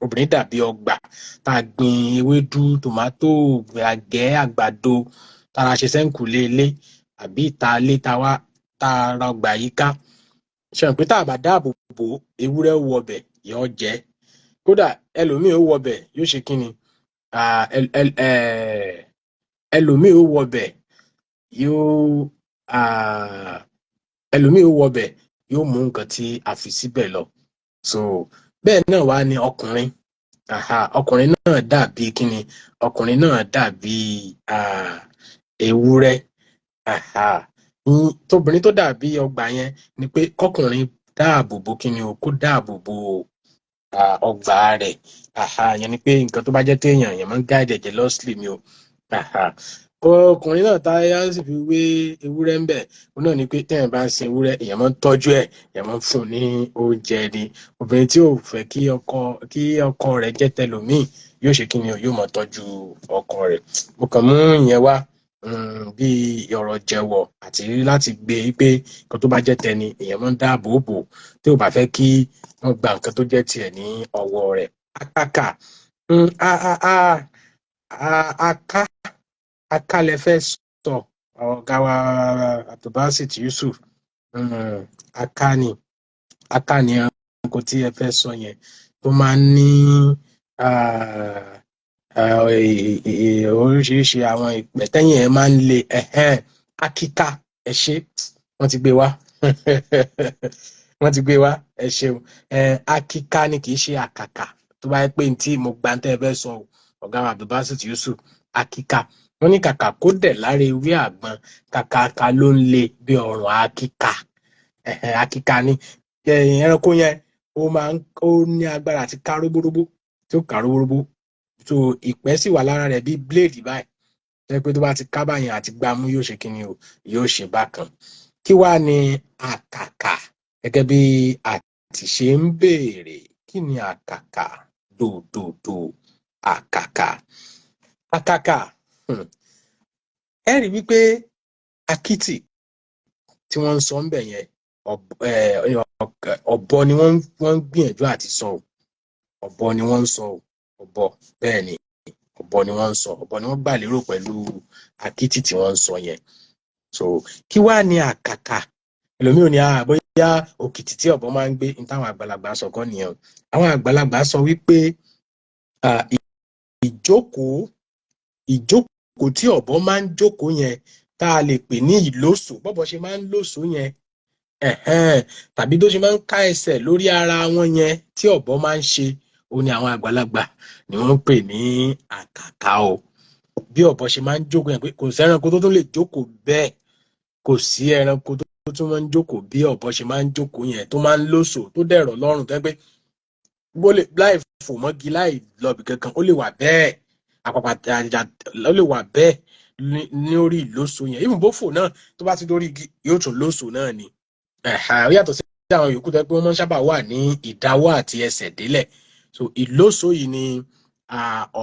obìnrin dàbí ọgbà tá a gbin ewédú, tòmátò, àgẹ́, àgbàdo, tára ṣe sẹ́ńkùlé ilé àbí ìta ilé tá a ra ọgbà yìí ká. Ṣe hàn pé tá a bá dáàbò bò, ewúrẹ́ ó wọbẹ̀ yóò jẹ, kódà ẹlòmíì ó wọbẹ̀ yóò ṣe kí ni, ẹlòmíì ó wọbẹ̀ yóò mú nǹkan tí a fi síbẹ̀ lọ. So bẹ́ẹ̀ náà wá ní ọkùnrin, ọkùnrin náà dàbí kí ni, ọkùnrin náà dàbí ewúrẹ́. Tóbìnrin tó dàbí ọgbà yẹn ni pé kọkùnrin dáàbò bò kí ni o, kó dáàbò bò ọgbà rẹ̀. Yẹn ni pé nǹkan tó bá jẹ́ téèyàn yẹn máa ń gáàdì ẹ̀jẹ̀ jealously ni o. Ọkùnrin náà táyà sì fi wé ewúrẹ́ ń bẹ̀, òun náà ni pé téèyàn bá ń sin ewúrẹ́, èèyàn máa ń tọ́jú ẹ̀, èèyàn máa ń fún un ní oúnjẹ ni. Obìnrin tí ò fẹ́ kí ọkọ rẹ̀ jẹ́ tẹlòmíì, yóò ṣe kí ni yóò mọ tọ́jú ọkọ rẹ̀. Mo kàn mú ìyẹn wá bí ọ̀rọ̀ jẹ̀wọ̀ àti láti gbé pé nǹkan tó bá jẹ́ tẹni èèyàn máa ń dáàbò bò tí ò bá fẹ́ kí wọ́n gba nǹkan tó jẹ́ tiẹ̀ ní ọwọ́ rẹ̀. Àkàkà aká lẹ fẹ́ sọ ọ̀gá wa Abdulbasit Yusuf, aká ni ẹranko tí ẹ fẹ́ sọ yẹn tó máa ń ní oríṣiríṣi àwọn ìpẹ̀tẹ́yìn ẹ̀ máa ń le akíká. Ẹ ṣé, wọ́n ti gbé wá wọ́n ti gbé wá, ẹ ṣeun. Akíká ni kì í ṣe àkàkà, tó bá yẹ pé tí mo gbà ń tẹ́ ẹ fẹ́ sọ ọ̀gá wa Abdulbasit Yusuf, akíká. Wọ́n ní kàkà kó dẹ̀ lára ewé àgbọn, kàkàkà ló ń le bí ọrùn akíká. Akíká ni ẹranko yẹn ó ní agbára àti ká róbóróbó tí ó ká róbóróbó, so ìpẹ́ sì wà lára rẹ̀ bí bléèdì báyìí, jẹ́ pé tó bá ti ká báyẹn àti gbámú yóò ṣe kí ni o, yóò ṣe bákan. Kí wá ni àkàkà? Gẹ́gẹ́ bí àti ṣe ń béèrè, kí ni àkàkà? Dòdòdò àkàkà. Àkàkà ẹ rí wípé akítì tí wọ́n ń sọ ń bẹ̀ yẹn, ọ̀bọ ni wọ́n ń gbìyànjú àti sọ, ọ̀bọ ni wọ́n ń sọ, ọ̀bọ, bẹ́ẹ̀ ni, ọ̀bọ ni wọ́n ń sọ, ọ̀bọ ni wọ́n gbà lérò pẹ̀lú akítì tí wọ́n ń sọ yẹn. So kí wá ní àkàkà? Ẹlòmíì ò ní bóyá òkìtì tí ọ̀bọ máa ń gbé, ní táwọn àgbàlagbà sọ kọ́ nìyẹn. Àwọn àgbàlagbà sọ wípé ìjókòó tí ọ̀bọ máa ń jókòó yẹn tá a lè pè ní ìlósò, bọ́bọ ṣe máa ń lósò yẹn, tàbí tó ṣe máa ń ká ẹsẹ̀ lórí ara wọn yẹn tí ọ̀bọ máa ń ṣe, ó ní àwọn àgbàlagbà ni wọ́n ń pè ní àkàkà o. Bí ọ̀bọ ṣe máa ń jókòó yẹn, pé kò sí ẹranko tó tún lè jókòó bẹ́ẹ̀, kò sí ẹranko tó tún máa ń jókòó bí ọ̀bọ ṣe máa ń jókòó yẹn, tó máa ń lósò, tó dẹ̀rọ̀ lọ́rùn, tó pé láì fò mọ́gi, láì lọ́bì kankan, ó lè wà bẹ́ẹ̀, àpàpàjà ó lè wà bẹ́ẹ̀ ní orí ìlósò yẹn. Even bó fò náà, tó bá ti dórí igi yóò tún lósò náà ni. Ó yàtọ̀ sí àwọn yòókù tó pé wọ́n máa ń sábà wà ní ìdáwọ́ àti ẹsẹ̀ délẹ̀. So ìlósò yìí ni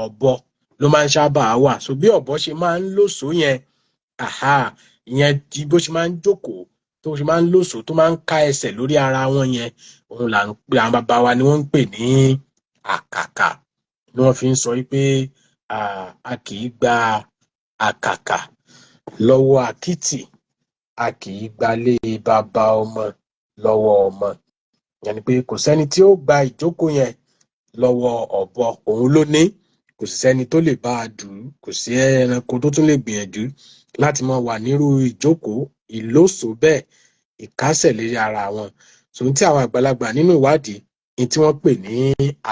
ọ̀bọ ló máa ń sábà wà. So bí ọ̀bọ ṣe máa ń lósò yẹn, ìyẹn tí bó ṣe máa ń jókòó, tó ṣe máa ń lósò, tó máa ń ká ẹsẹ̀ lórí ara wọn yẹn, òun là ń pè, àwọn bàbá wa ni wọ́n ń pè ní àkàkà. Ni wọ́n fi ń sọ wípé a kì í gba àkàkà lọ́wọ́ akítì, a kì í gbalé bàbá ọmọ lọ́wọ́ ọmọ. Ìyẹn ni pé kò sẹ́ni tí ó gba ìjókòó yẹn lọ́wọ́ ọ̀bọ, òun ló ní, kò sì sẹ́ni tó lè bá a dù ú, kò sí ẹranko tó tún lè gbìyànjú láti máa wà nírú ìjókòó ìlósò bẹ́ẹ̀, ìkásẹ̀ lérí ara wọn. So tí àwọn àgbàlagbà nínú ìwádìí ní tí wọ́n pè ní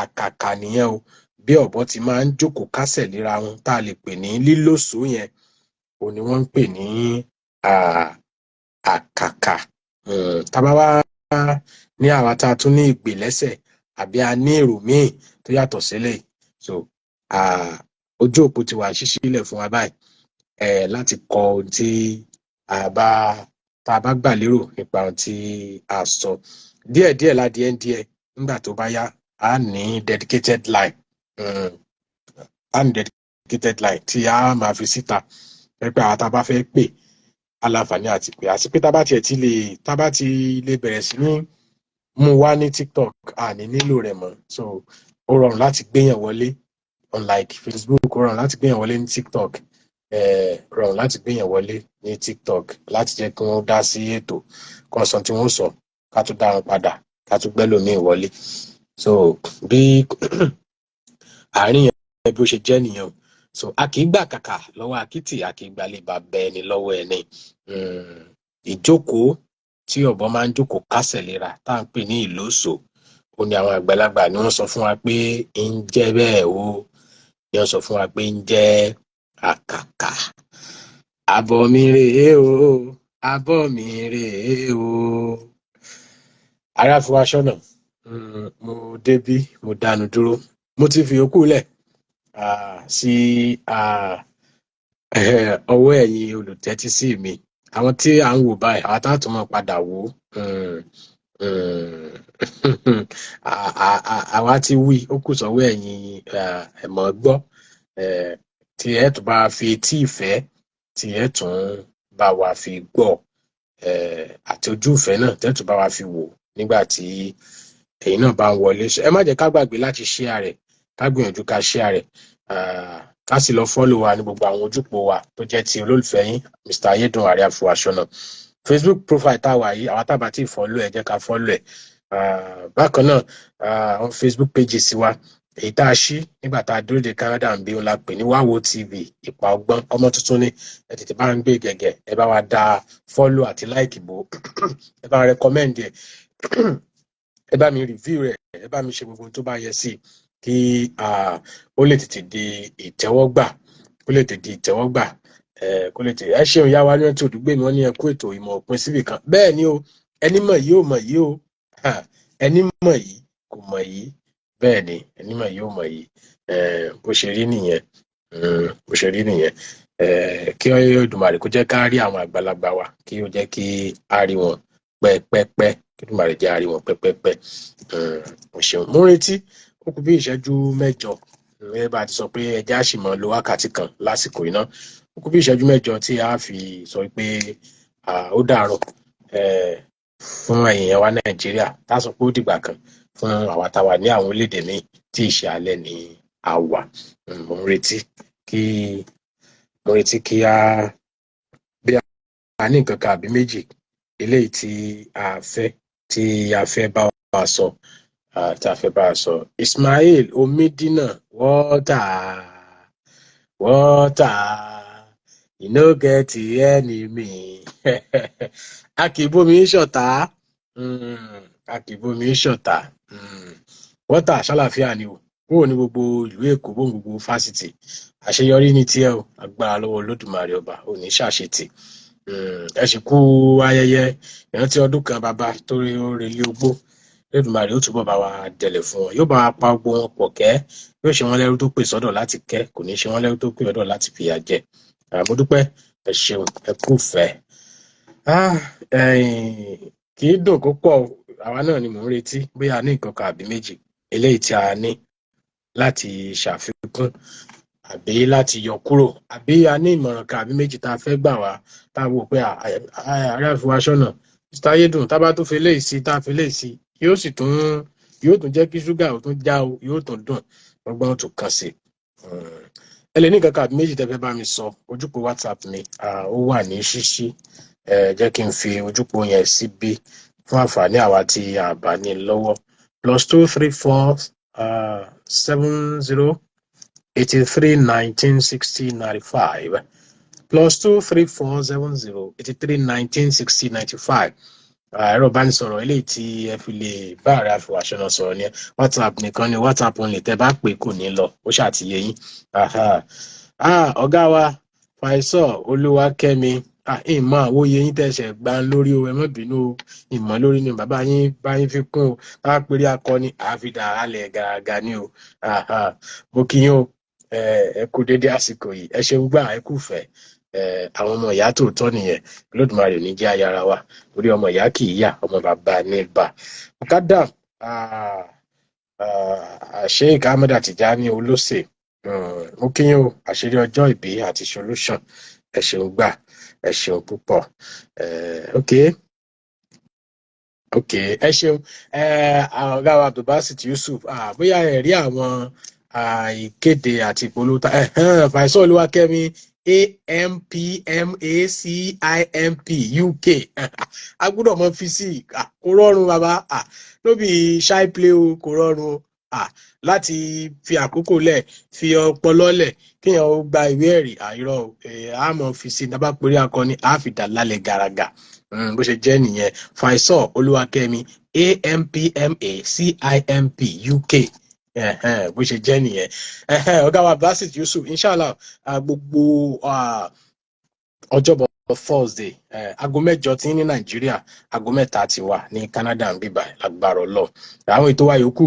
àkàkà nìyẹn o. Bí ọ̀bọ ti máa ń jókòó kásẹ̀ léra wọn, tá a lè pè ní lílósò yẹn, òun ni wọ́n ń pè ní àkàkà. Tá bá wá ní àwa tá a tún ní ìgbè lẹ́sẹ̀, àbí a ní èrò míì tó yàtọ̀ sílẹ̀, so ojú òpó ti wà ṣíṣí sílẹ̀ fún wa báyìí, láti kọ ohun tí tá a bá gbà lérò nípa ohun tí a sọ. Díẹ̀díẹ̀ ládìẹ ń díẹ̀, nígbà tó bá yá a ní dedicated line, tí a máa fi síta pé àwọn tá a bá fẹ́ pè aláǹfààní àti pé, àti pé tá bá ti lè bẹ̀rẹ̀ sí ní mú wá ní TikTok, a ní nílò rẹ̀ mọ́. So ó rọrùn láti gbéyàn wọlé, unlike Facebook, ó rọrùn láti gbéyàn wọlé ní TikTok, rọrùn láti gbéyàn wọlé ní TikTok, láti jẹ́ kí wọ́n dá sí ètò kan sọ tí wọ́n sọ, ká tún dá wọn padà, ká tún gbẹ́lòmíì wọlé. So bí àárín yẹn bí ó ṣe jẹ́ nìyẹn o. So a kì í gbà kàkà lọ́wọ́ akítì, a kì í gbalé bàbá ẹni lọ́wọ́ ẹni. Ìjókòó tí ọ̀bọ máa ń jókòó kásẹ̀ léra, tá à ń pè ní ìlósò, ó ní àwọn àgbàlagbà ni wọ́n sọ fún wa pé ń jẹ́ bẹ́ẹ̀ o, ni wọ́n sọ fún wa pé ń jẹ́ àkàkà. Àbọ̀ mi rèé o, àbọ̀ mi rèé o. Ará fún wa ṣọ́nà, mo débí, mo dánu dúró, mo ti fi yòókù lẹ̀ sí ọwọ́ ẹ̀yin olùtẹ́tí sí mi. Àwọn tí à ń wò báyìí, àwọn tá a tún máa padà wò, àwa ti wí ó kù sọ́wọ́ ẹ̀yin ẹ̀mọ́ gbọ́ tí ẹ tún bá fi etí ìfẹ́ tí ẹ tún bá wa fi gbọ́ àti ojú ìfẹ́ náà tẹ́ tún bá wa fi wò nígbà tí ẹ̀yin náà bá ń wọlé. Ẹ má jẹ́ ká gbàgbé láti share rẹ̀, ká gbìyànjú ká share rẹ̀, ká sì lọ follow wa ní gbogbo àwọn ojúpò wa tó jẹ́ ti olólùfẹ́ yín Mr. Ayédùn Ààrẹ Àfọwọ́ṣọ́nà. Facebook profile tá a wà yìí àwọn tábà tí ì follow ẹ jẹ́ ká follow ẹ̀. Bákan náà àwọn Facebook pages wa èyí tá a ṣí nígbà tá a dúró de Canada ń bí wọn la pè ní Wáwo TV Ipa Ọgbọ́n ọmọ tuntun ní ẹ tètè bá ń gbé gẹ̀gẹ̀ ẹ bá wa dá follow àti like bò ẹ bá recommend ẹ ẹ bá mi review rẹ ẹ bá mi ṣe gbogbo tó bá yẹ sí kí ó lè tètè di ìtẹ́wọ́gbà kó lè tètè di ìtẹ́wọ́gbà kó lè tètè ẹ ṣeun yá wa ní ọtí òdúgbò mi wọn ní ẹ kú ètò ìmọ̀ òpin síbì kan bẹ́ẹ̀ ni o ẹni mọ̀ yìí ò mọ̀ yìí o ẹni mọ̀ yìí kò mọ̀ yìí bẹ́ẹ̀ ni ẹni mọ̀ yìí ò mọ̀ yìí bó ṣe rí nìyẹn bó ṣe rí nìyẹn kí Olódùmarè kó jẹ́ ká rí àwọn àgbàlagbà wa kí ó jẹ́ kí á rí wọn pẹ́pẹ́pẹ́ kí Olódùmarè jẹ́ á rí wọn pẹ́pẹ́pẹ́ mo ṣeun mo retí ó kù bí ìṣẹ́jú mẹ́jọ ẹ bá ti sọ pé ẹjẹ́ á sì mọ́ lo wákàtí kan lásìkò iná ó kù bí ìṣẹ́jú mẹ́jọ tí a fi sọ pé ó dàárọ̀ fún ẹ̀yin wa Nàìjíríà tá a sọ pé ó dìgbà kan fún àwa táwa ní àwọn orílẹ̀-èdè míì tí ìṣe alẹ́ ní àwà mo retí kí a bí a ní nǹkan kan àbí méjì eléyìí tí a fẹ́ bá wa sọ tí a fẹ́ bá wa sọ Ismail Omidina water you no get enemy a kì í bómi ṣọ̀tá a kì í bómi ṣọ̀tá water ṣàlàfíà ni o bóò ní gbogbo ìlú Èkó bóò ní gbogbo fásitì àṣeyọrí ní tiẹ̀ o agbára lọ́wọ́ Olódùmarè ọba ò ní ṣàṣetì ẹ sì kú ayẹyẹ ìrántí ọdún kan bàbá torí ó relé ogbó Olódùmarè ó túbọ̀ bá wa dẹ̀lẹ̀ fún wọn yóò bá wa pa gbogbo wọn pọ̀ kẹ́ yóò ṣe wọn lẹ́rú tó pè sọ́dọ̀ láti kẹ́ kò ní ṣe wọn lẹ́rú tó pè sọ́dọ̀ láti fìyà jẹ mo dúpẹ́ ẹ ṣeun ẹ kú fẹ́ kì í dùn kó pọ̀ àwa náà ni mò ń retí bóyá ní nǹkan kan àbí méjì eléyìí tí a ní láti ṣàfikún àbí láti yọ kúrò àbí a ní ìmọ̀ràn kan àbí méjì tá a fẹ́ gbà wá tá a wò pé Ààrẹ Àfọwọ́ṣọ́nà Mr. Ayédùn tá a bá tún fi léyìí sí tá a fi léyìí sí yóò tún jẹ́ kí ṣúgà ò tún já o yóò tún dùn ọgbọ́n tó kàn sí ẹ lè ní nǹkan kan àbí méjì tẹ́ fẹ́ bá mi sọ ojúpọ̀ WhatsApp mi ó wà ní ṣíṣí jẹ́ kí n fi ojúpọ̀ yẹn síbí fún àǹfààní àwa tí a bá ní lọ́wọ́ +234 70 83 19 60 95 +234 70 83 19 60 95 ẹ̀rọ ìbánisọ̀rọ̀ eléyìí tí ẹ fi lè bá Ààrẹ Àfọwọ́ṣọ́nà sọ̀rọ̀ ní WhatsApp nìkan ni WhatsApp òun lè tẹ́ bá pè kò ní lọ ó ṣàtìyẹ yín ọ̀gá wa Faisal Olúwakẹ́mi ìmọ̀ àwòye yín tẹ̀sẹ̀ gbá lórí o ẹ má bínú o ìmọ̀ lórí ni bàbá yín bá yín fi kún o tá a pèrè akọni àfidà alẹ̀ gàràgà ni o mo kí yín o ẹ kú dédé àsìkò yìí ẹ ṣeun gbà ẹ kú fẹ́ àwọn ọmọ ìyá tòótọ́ nìyẹn Olódùmarè ní jẹ́ ayára wa orí ọmọ ìyá kì í yà ọmọ bàbá ní bà Mukadam Sheikh Ahmed Tijani Olóṣè mo kí yín o àṣírí ọjọ́ ìbí àti solution ẹ ṣeun gbà ẹ ṣeun púpọ̀ ok ẹ ṣeun ọ̀gá wa Abdulbasit Yusuf bóyá ẹ rí àwọn ìkéde àti ìpolówó Faisal Olúwakẹ́mi AMPMACIMP UK a gbọ́dọ̀ mọ fi sí kò rọrùn bàbá lóbi shy play o kò rọrùn láti fi àkókò lẹ̀ fi ọpọlọ lẹ̀ kéèyàn ó gba ìwé ẹ̀rí àìrọ̀ àmọ́ fi sí dábà péré akọni àfìdá lálẹ́ gàràgà bó ṣe jẹ́ nìyẹn Faisal Olúwakẹ́mi AMPMACIMP UK bó ṣe jẹ́ nìyẹn ọ̀gá wa Abdulbasit Yusuf inshallah gbogbo ọjọ́bọ̀ Thursday aago 8 tí ní Nàìjíríà aago 3 ti wà ní Canada ń bíbà lágbára Ọlọ́run àwọn ètò wa yòókù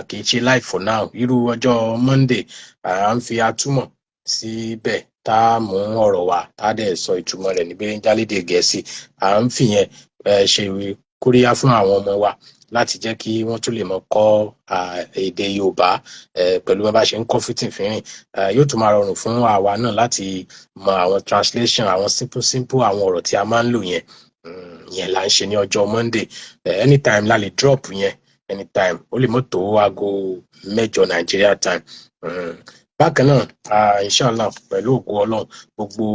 kì í ṣe live for now irú ọjọ́ Monday à ń fi atúmọ̀ síbẹ̀ tá a mú ọ̀rọ̀ wa tá a dẹ̀ sọ ìtumọ̀ rẹ̀ ní bẹ́ẹ̀ jálédè Gẹ̀ẹ́sì à ń fìyẹn ṣe kóríyá fún àwọn ọmọ wa láti jẹ́ kí wọ́n tún lè mọ kọ́ èdè Yorùbá pẹ̀lú bá ṣe ń kọ́ fìtìfìrìn yóò tún máa rọrùn fún àwa náà láti mọ àwọn translation àwọn simple àwọn ọ̀rọ̀ tí a máa ń lò yẹn yẹn là ń ṣe ní ọjọ́ Monday anytime la lè drop yẹn anytime ó lè mọ́ tó aago 8 Nigeria time bákan náà inshallah pẹ̀lú ògo Ọlọ́run gbogbo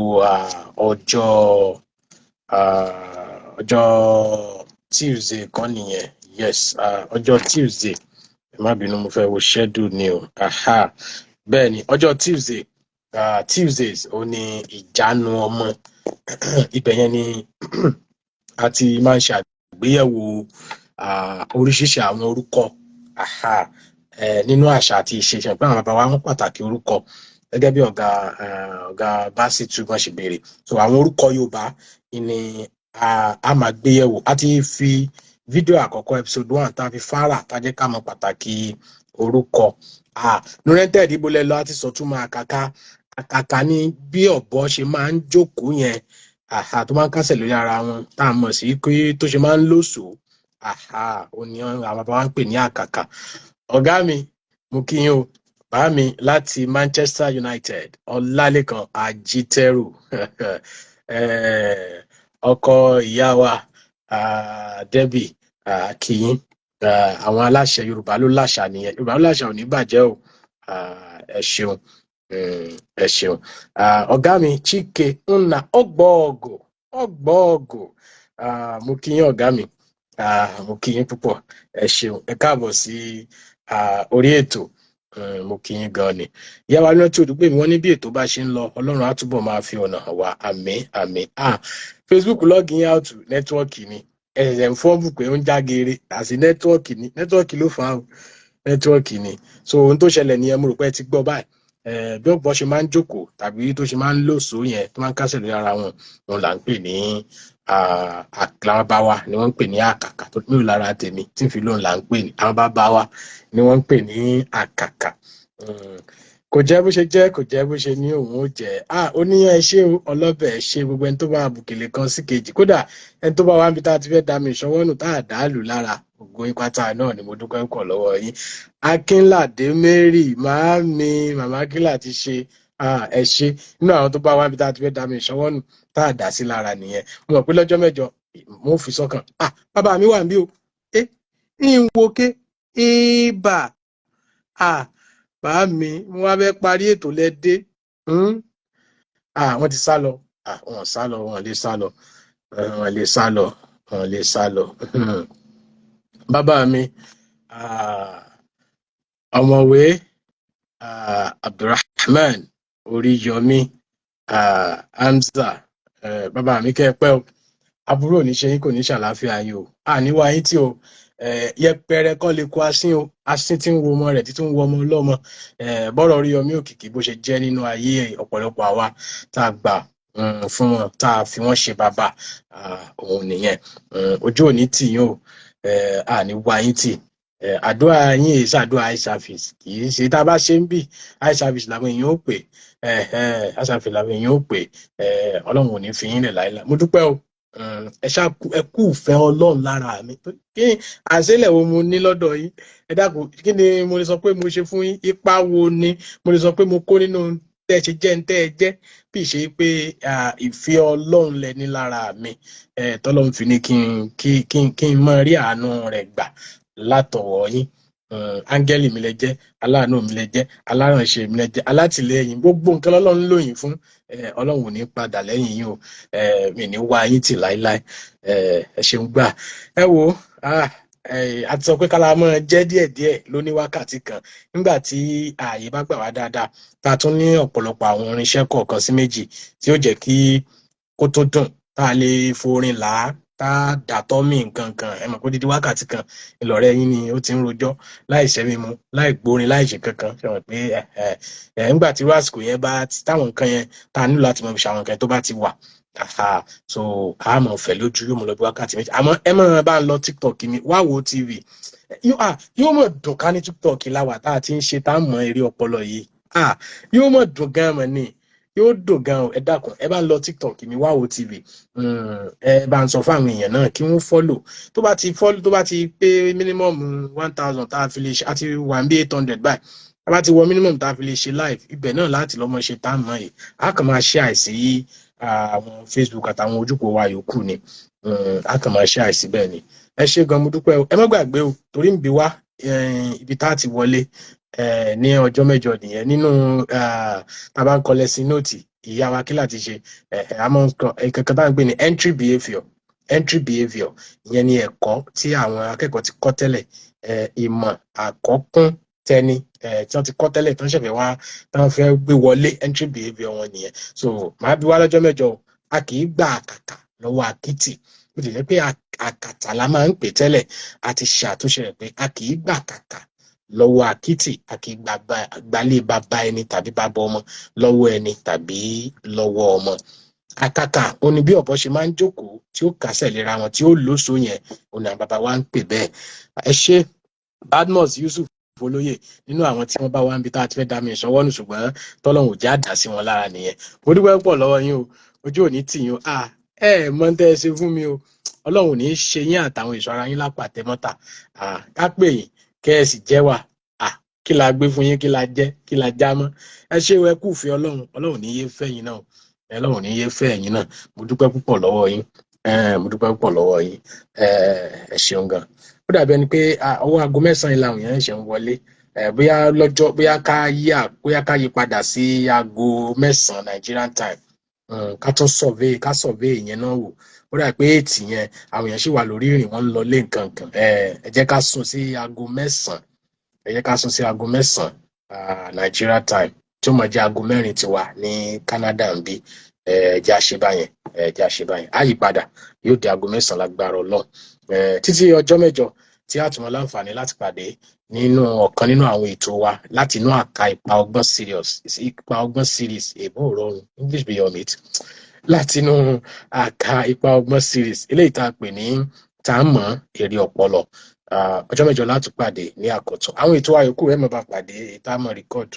ọjọ́ Tuesday kan nìyẹn yes ọjọ́ Tuesday ẹ má bínú mo fẹ́ wo schedule ni o bẹ́ẹ̀ ni ọjọ́ Tuesdays ó ní ìjánu ọmọ ibẹ̀ yẹn ni a ti máa ń ṣe àgbéyẹ̀wò oríṣiríṣi àwọn orúkọ nínú àṣà àti ìṣe ṣe pé àwọn bàbá wa ń pàtàkì orúkọ gẹ́gẹ́ bí ọ̀gá Básítù wọ́n ṣe béèrè so àwọn orúkọ Yorùbá ni a máa gbéyẹ̀wò a ti fi fídíò àkọ́kọ́ episode 1 tá a fi fara tá a jẹ́ ká mọ̀ pàtàkì orúkọ Nurtented ibo lẹ lọ àti sọtúmọ̀ àkàkà ní bí ọ̀bọ ṣe máa ń jókòó yẹn tó máa ń kásẹ̀ lórí ara wọn tá a mọ̀ sí pé tó ṣe máa ń lòsò ó ní àwọn bàbá wa ń pè ní àkàkà ọ̀gá mi mo kí yín o bá mi láti Manchester United Ọlálékan Ajítẹ́rù ọkọ ìyá wa Debbie kìyín àwọn aláṣẹ Yorùbá ló láṣà nìyẹn Yorùbá ló láṣà ò ní bàjẹ́ o ẹ ṣeun ọ̀gá mi Chike Nna ọgbọọgọ mo kí yín ọ̀gá mi mo kí yín púpọ̀ ẹ ṣeun ẹ káàbọ̀ sí orí ètò mo kí yín gan ni ìyá wa lọ́tí òdúgbò mi wọ́n ní bí ètò bá ṣe ń lọ Ọlọ́run á túbọ̀ máa fi ọ̀nà hàn wá àmín Facebook login out nẹ́tíwọ́ọ̀kì ni ẹ̀sẹ̀ ń fọ́ọ̀bù pé ó ń jágeere àti nẹ́tíwọ́ọ̀kì ló fà á nẹ́tíwọ́ọ̀kì ni so ohun tó ṣẹlẹ̀ nìyẹn mo rò pé ẹ ti gbọ́ báyìí bí ọ̀pọ̀ ṣe máa ń jókòó tàbí tó ṣe máa ń lòsó yẹn tó máa ń kásẹ̀ lórí ara wọn là ń pè ní àwọn bá wa ni wọ́n ń pè ní àkàkà tó nílò lára tèmi tí n fi lóun là ń pè ní àwọn bá wa ni wọ́n ń pè ní àkàkà kò jẹ́ bó ṣe jẹ́ kò jẹ́ bó ṣe ní òun ó jẹ́ oníyàn ẹ ṣé ọlọ́bẹ̀ ẹ ṣé gbogbo ẹni tó bá bùkèlè kan sí kejì kódà ẹni tó bá wá níbi tá a ti fẹ́ dá mi ìṣọwọ́ nù tá a dá lù lára ògo ìpátá náà ni mo dúpẹ́ pọ̀ lọ́wọ́ yín Akínládé Mary màmá Akínlá ti ṣe ẹ ṣé nínú àwọn tó bá wá níbi tá a ti fẹ́ dá mi ìṣọwọ́ nù tá a dá sí lára nìyẹn mo mọ̀ pé lọ́jọ́ mẹ́jọ mo fi sọ́kàn bàbá mi wà níbí o ń wo ké ibà bàá mi mo wá fẹ́ parí ètò lẹ́dẹ́ wọ́n ti sá lọ wọ́n sá lọ wọ́n lè sá lọ bàbá mi ọ̀mọ̀wé Abdulrahman Oríyọmí Hamza bàbá mi kẹ́ ẹ pẹ́ o àbúrò oníṣẹ́ yín kò ní ṣàlàáfíà yín o àníwá yín tí o yẹpẹrẹ kọ́ lè kó asín o asín tí ń wo ọmọ rẹ̀ títí ń wo ọmọ ọlọ́mọ bọ́rọ̀ Oríyọmí Òkìkí bó ṣe jẹ́ nínú ayé ọ̀pọ̀lọpọ̀ àwa tá a gbà fún wọn tá a fi wọ́n ṣe bàbá òun nìyẹn ojú òní tì yín o àníwá yín tì àdúrà yín èyí ṣàdúrà eye service kì í ṣe tá a bá ṣe ń bì eye service làwọn èèyàn ó pè eye service làwọn èèyàn ó pè Ọlọ́run ò ní fi yín lẹ̀ láìláì mo dúpẹ́ o ẹ kú ìfẹ́ Ọlọ́run lára mi kí àṣẹlẹ̀ wo mo ní lọ́dọ̀ yín ẹ dákun kí ni mo lè sọ pé mo ṣe fún yín ipa wo ni mo lè sọ pé mo kó nínú tẹ́ ẹ ṣe jẹ́ ń tẹ́ ẹ jẹ́ bí ṣe pé ìfẹ́ Ọlọ́run lẹ ní lára mi tọ́lọ́run fi ní kí n mọ rí àánú rẹ̀ gbà látọwọ́ yín áńgẹ́lì mi lẹ jẹ́ aláàánú mi lẹ jẹ́ alárànṣe mi lẹ jẹ́ alátìlẹ́yìn gbogbo nǹkan lọ́lọ́run lóyìn fún Ọlọ́run ò ní padà lẹ́yìn yín o mi ní wá yín tì láíláí ẹ ṣeun gbà ẹ wo a ti sọ pé kálá mọ́ jẹ́ díẹ̀díẹ̀ ló ní wákàtí kan nígbà tí ààyè bá gbà wá dáadáa tá a tún ní ọ̀pọ̀lọpọ̀ àwọn irinṣẹ́ kọ̀ọ̀kan sí méjì tí ó jẹ́ kí kó tó dùn tá a lè forin là á tá a dàtọ́ mí nǹkan kan ẹ mọ̀ pé dídí wákàtí kan ìlọ̀rẹ́ yín ni ó ti ń rojọ́ láì ṣẹ́mi mu láì gbórin láì ṣe kankan ṣe mọ̀ pé nígbà tí irú àsìkò yẹn bá táwọn nǹkan yẹn tá a nílò láti mọ̀ fi ṣàwọn nǹkan tó bá ti wà so a mọ̀ fẹ́ lójú yóò mọ̀ lọ bí wákàtí méjì àmọ́ ẹ mọ̀ bá ń lọ TikTok mi Wáwo TV yóò mọ̀ dùn ká ní TikTok láwà tá a ti ń ṣe tá a mọ̀ eré ọpọlọ yìí yóò mọ̀ dùn gan mọ̀ ni yóò dùn gan ẹ dákun ẹ bá ń lọ TikTok mi Wáwo TV ẹ bá ń sọ fún àwọn èèyàn náà kí wọ́n follow tó bá ti pé minimum 1,000 tá a fi lè ṣe àti wà bí 800 báyìí tá a bá ti wọ minimum tá a fi lè ṣe live ibẹ̀ náà láti lọ́mọ ṣe tá a mọ̀ yìí a kàn máa ṣe àìsí àwọn Facebook àtàwọn ojúpọ̀ wa yòókù ni a kàn máa ṣe àìsí bẹ́ẹ̀ ni ẹ ṣé gan mo dúpẹ́ o ẹ má gbàgbé o torí ń bí wá ibi tá a ti wọlé ní ọjọ́ mẹ́jọ nìyẹn nínú tá a bá ń kọ lẹ́sìn nóòtì ìyá wa kí láti ṣe àmọ́ kankan tá à ń pè ní entry behaviour ìyẹn ni ẹ̀kọ́ tí àwọn akẹ́kọ̀ọ́ ti kọ́ tẹ́lẹ̀ ìmọ̀ àkọ́kún tẹni tí wọ́n ti kọ́ tẹ́lẹ̀ tó ń ṣẹ̀fẹ̀ wá tí wọ́n fẹ́ gbé wọlé entry behaviour wọn nìyẹn so màá bí wá lọ́jọ́ mẹ́jọ a kì í gba àkàkà lọ́wọ́ àkìtì ó ti jẹ́ pé àkàtà la máa ń pè tẹ́lẹ̀ a ti ṣàtúnṣe rẹ̀ pé a kì í gba àkàkà lọ́wọ́ àkìtì a kì í gbalé bàbá ẹni tàbí bàbá ọmọ lọ́wọ́ ẹni tàbí lọ́wọ́ ọmọ àkàkà ó ní bí ọ̀bọ ṣe máa ń jókòó tí ó kásẹ̀ lera wọn tí ó lóso yẹn ó ní àwọn bàbá wa ń pè bẹ́ẹ̀ ẹ ṣé Badmus Yusuf Olóyè nínú àwọn tí wọ́n bá wá ń bi tá a ti fẹ́ dá mi ìṣọwọ́ nù ṣùgbọ́n tọ́lọ́hún ò já dá sí wọn lára nìyẹn mo dúpẹ́ pọ̀ lọ́wọ́ yín o ojú ò ní tì yín o ẹ mọ tẹ́ ẹ ṣe fún mi o Ọlọ́run ò ní ṣe yín àtàwọn ìṣọ́ ara yín lápàtẹ mọ́ta ká pè yín kẹ́ ẹ sì jẹ́ wà kí la gbé fún yín kí la jẹ́ kí la já mọ́ ẹ ṣé ẹ kú ìfẹ́ Ọlọ́run ní yé fẹ́ yín náà Ọlọ́run ní yé fẹ́ yín náà mo dúpẹ́ púpọ̀ lọ́wọ́ yín ẹ ṣeun gan ó dàbí ẹni pé ọwọ́ aago 9 làwọn èèyàn ṣe ń wọlé bóyá ká yí padà sí aago 9 Nigerian time ká tún survey ìyẹn náà wò ó dà pé 8 yẹn àwọn èèyàn sì wà lórí ìrìn wọn ń lọ lé nǹkan kan ẹ jẹ́ ká sún sí aago 9 Nigeria time tí ó mọ̀ jẹ́ aago 4 tiwa ní Canada ń bí ẹjẹ́ àṣebáyẹn àyípadà yóò di aago 9 lágbára Ọlọ́run títí ọjọ́ mẹ́jọ tí a tún mọ láǹfààní láti pàdé nínú ọ̀kan nínú àwọn ètò wa láti inú àka ipa ọgbọ́n series èbó òrọ̀rùn English beyond it láti inú àka ipa ọgbọ́n series eléyìí tá a pè ní tá a mọ̀ èrè ọpọlọ ọjọ́ mẹ́jọ láti pàdé ní àkọ́tún àwọn ètò àyòkù ẹ máa bá pàdé tá a mọ̀ record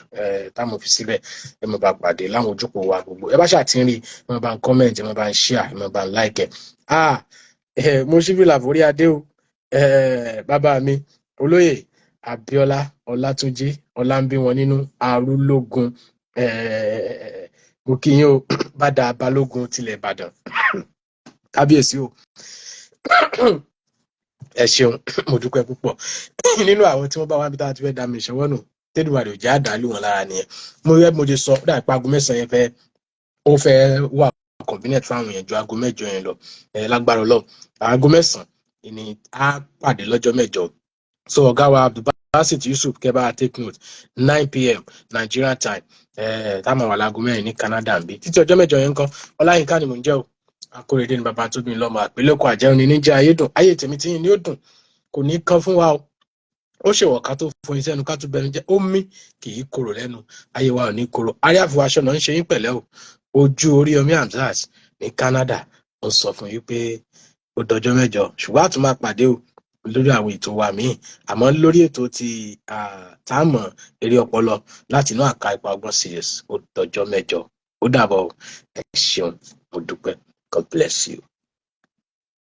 tá a mọ̀ fi sílẹ̀ ẹ máa bá pàdé láwọn ojúpọ̀ wa gbogbo ẹ bá ṣàtìrìn ẹ máa bá ń comment ẹ máa bá ń share ẹ máa bá ń like mo ṣí fìlà forí adé o bàbá mi Olóyè Abíọ́lá Ọlátúnjí Ọlámbíwọn nínú Arúlógún mo kí yín o bàdà Balógun tilẹ̀ Ìbàdàn kábíyèsí o ẹ ṣeun mo dúpẹ́ púpọ̀ nínú àwọn tí wọ́n bá wá bí tá a ti fẹ́ dá mi ìṣọwọ́ nù tẹ́lùwàdì ò já àdálù wọn lára nìyẹn mo ti sọ dà pé aago 9 yẹn ó fẹ́ wà convenient fáwọn èèyàn ju aago 8 yẹn lọ lágbára Ọlọ́run aago 9 ni a pàdé lọ́jọ́ mẹ́jọ so ọ̀gá wa Abdulbasit Yusuf kẹba take note 9 p.m. Nigerian time táwọn wà láago 4 ní Canada ń bí títí ọjọ́ mẹ́jọ yẹn ń kọ́ Ọláyínká ni mò ń jẹ́ o Akóredé ni bàbá tó bí mi lọ́mọ àpélẹ́kọ̀ àjẹun ní níjẹ́ ayé dùn ayé tèmi tí yín ni ó dùn kò ní kán fún wa o ó ṣèwọ̀ ká tó fún iṣẹ́ ẹnu ká tó bẹnu jẹ́ ó mí kì í korò lẹ́nu ayé wa ò ní korò aríàfù aṣọ náà ń ṣe yín pẹ̀lẹ́ o ojú Oríyọmí Hamzat ní Canada ó sọ fún yín pé ó dọjọ́ mẹ́jọ ṣùgbọ́n àtún máa pàdé o lórí àwọn ètò wa míì àmọ́ lórí ètò ti táàmù eré ọpọlọ láti inú àka ipa ọgbọ́n series ó dọjọ́ mẹ́jọ ó dàbọ̀ ẹ ṣeun mo dúpẹ́ God bless you.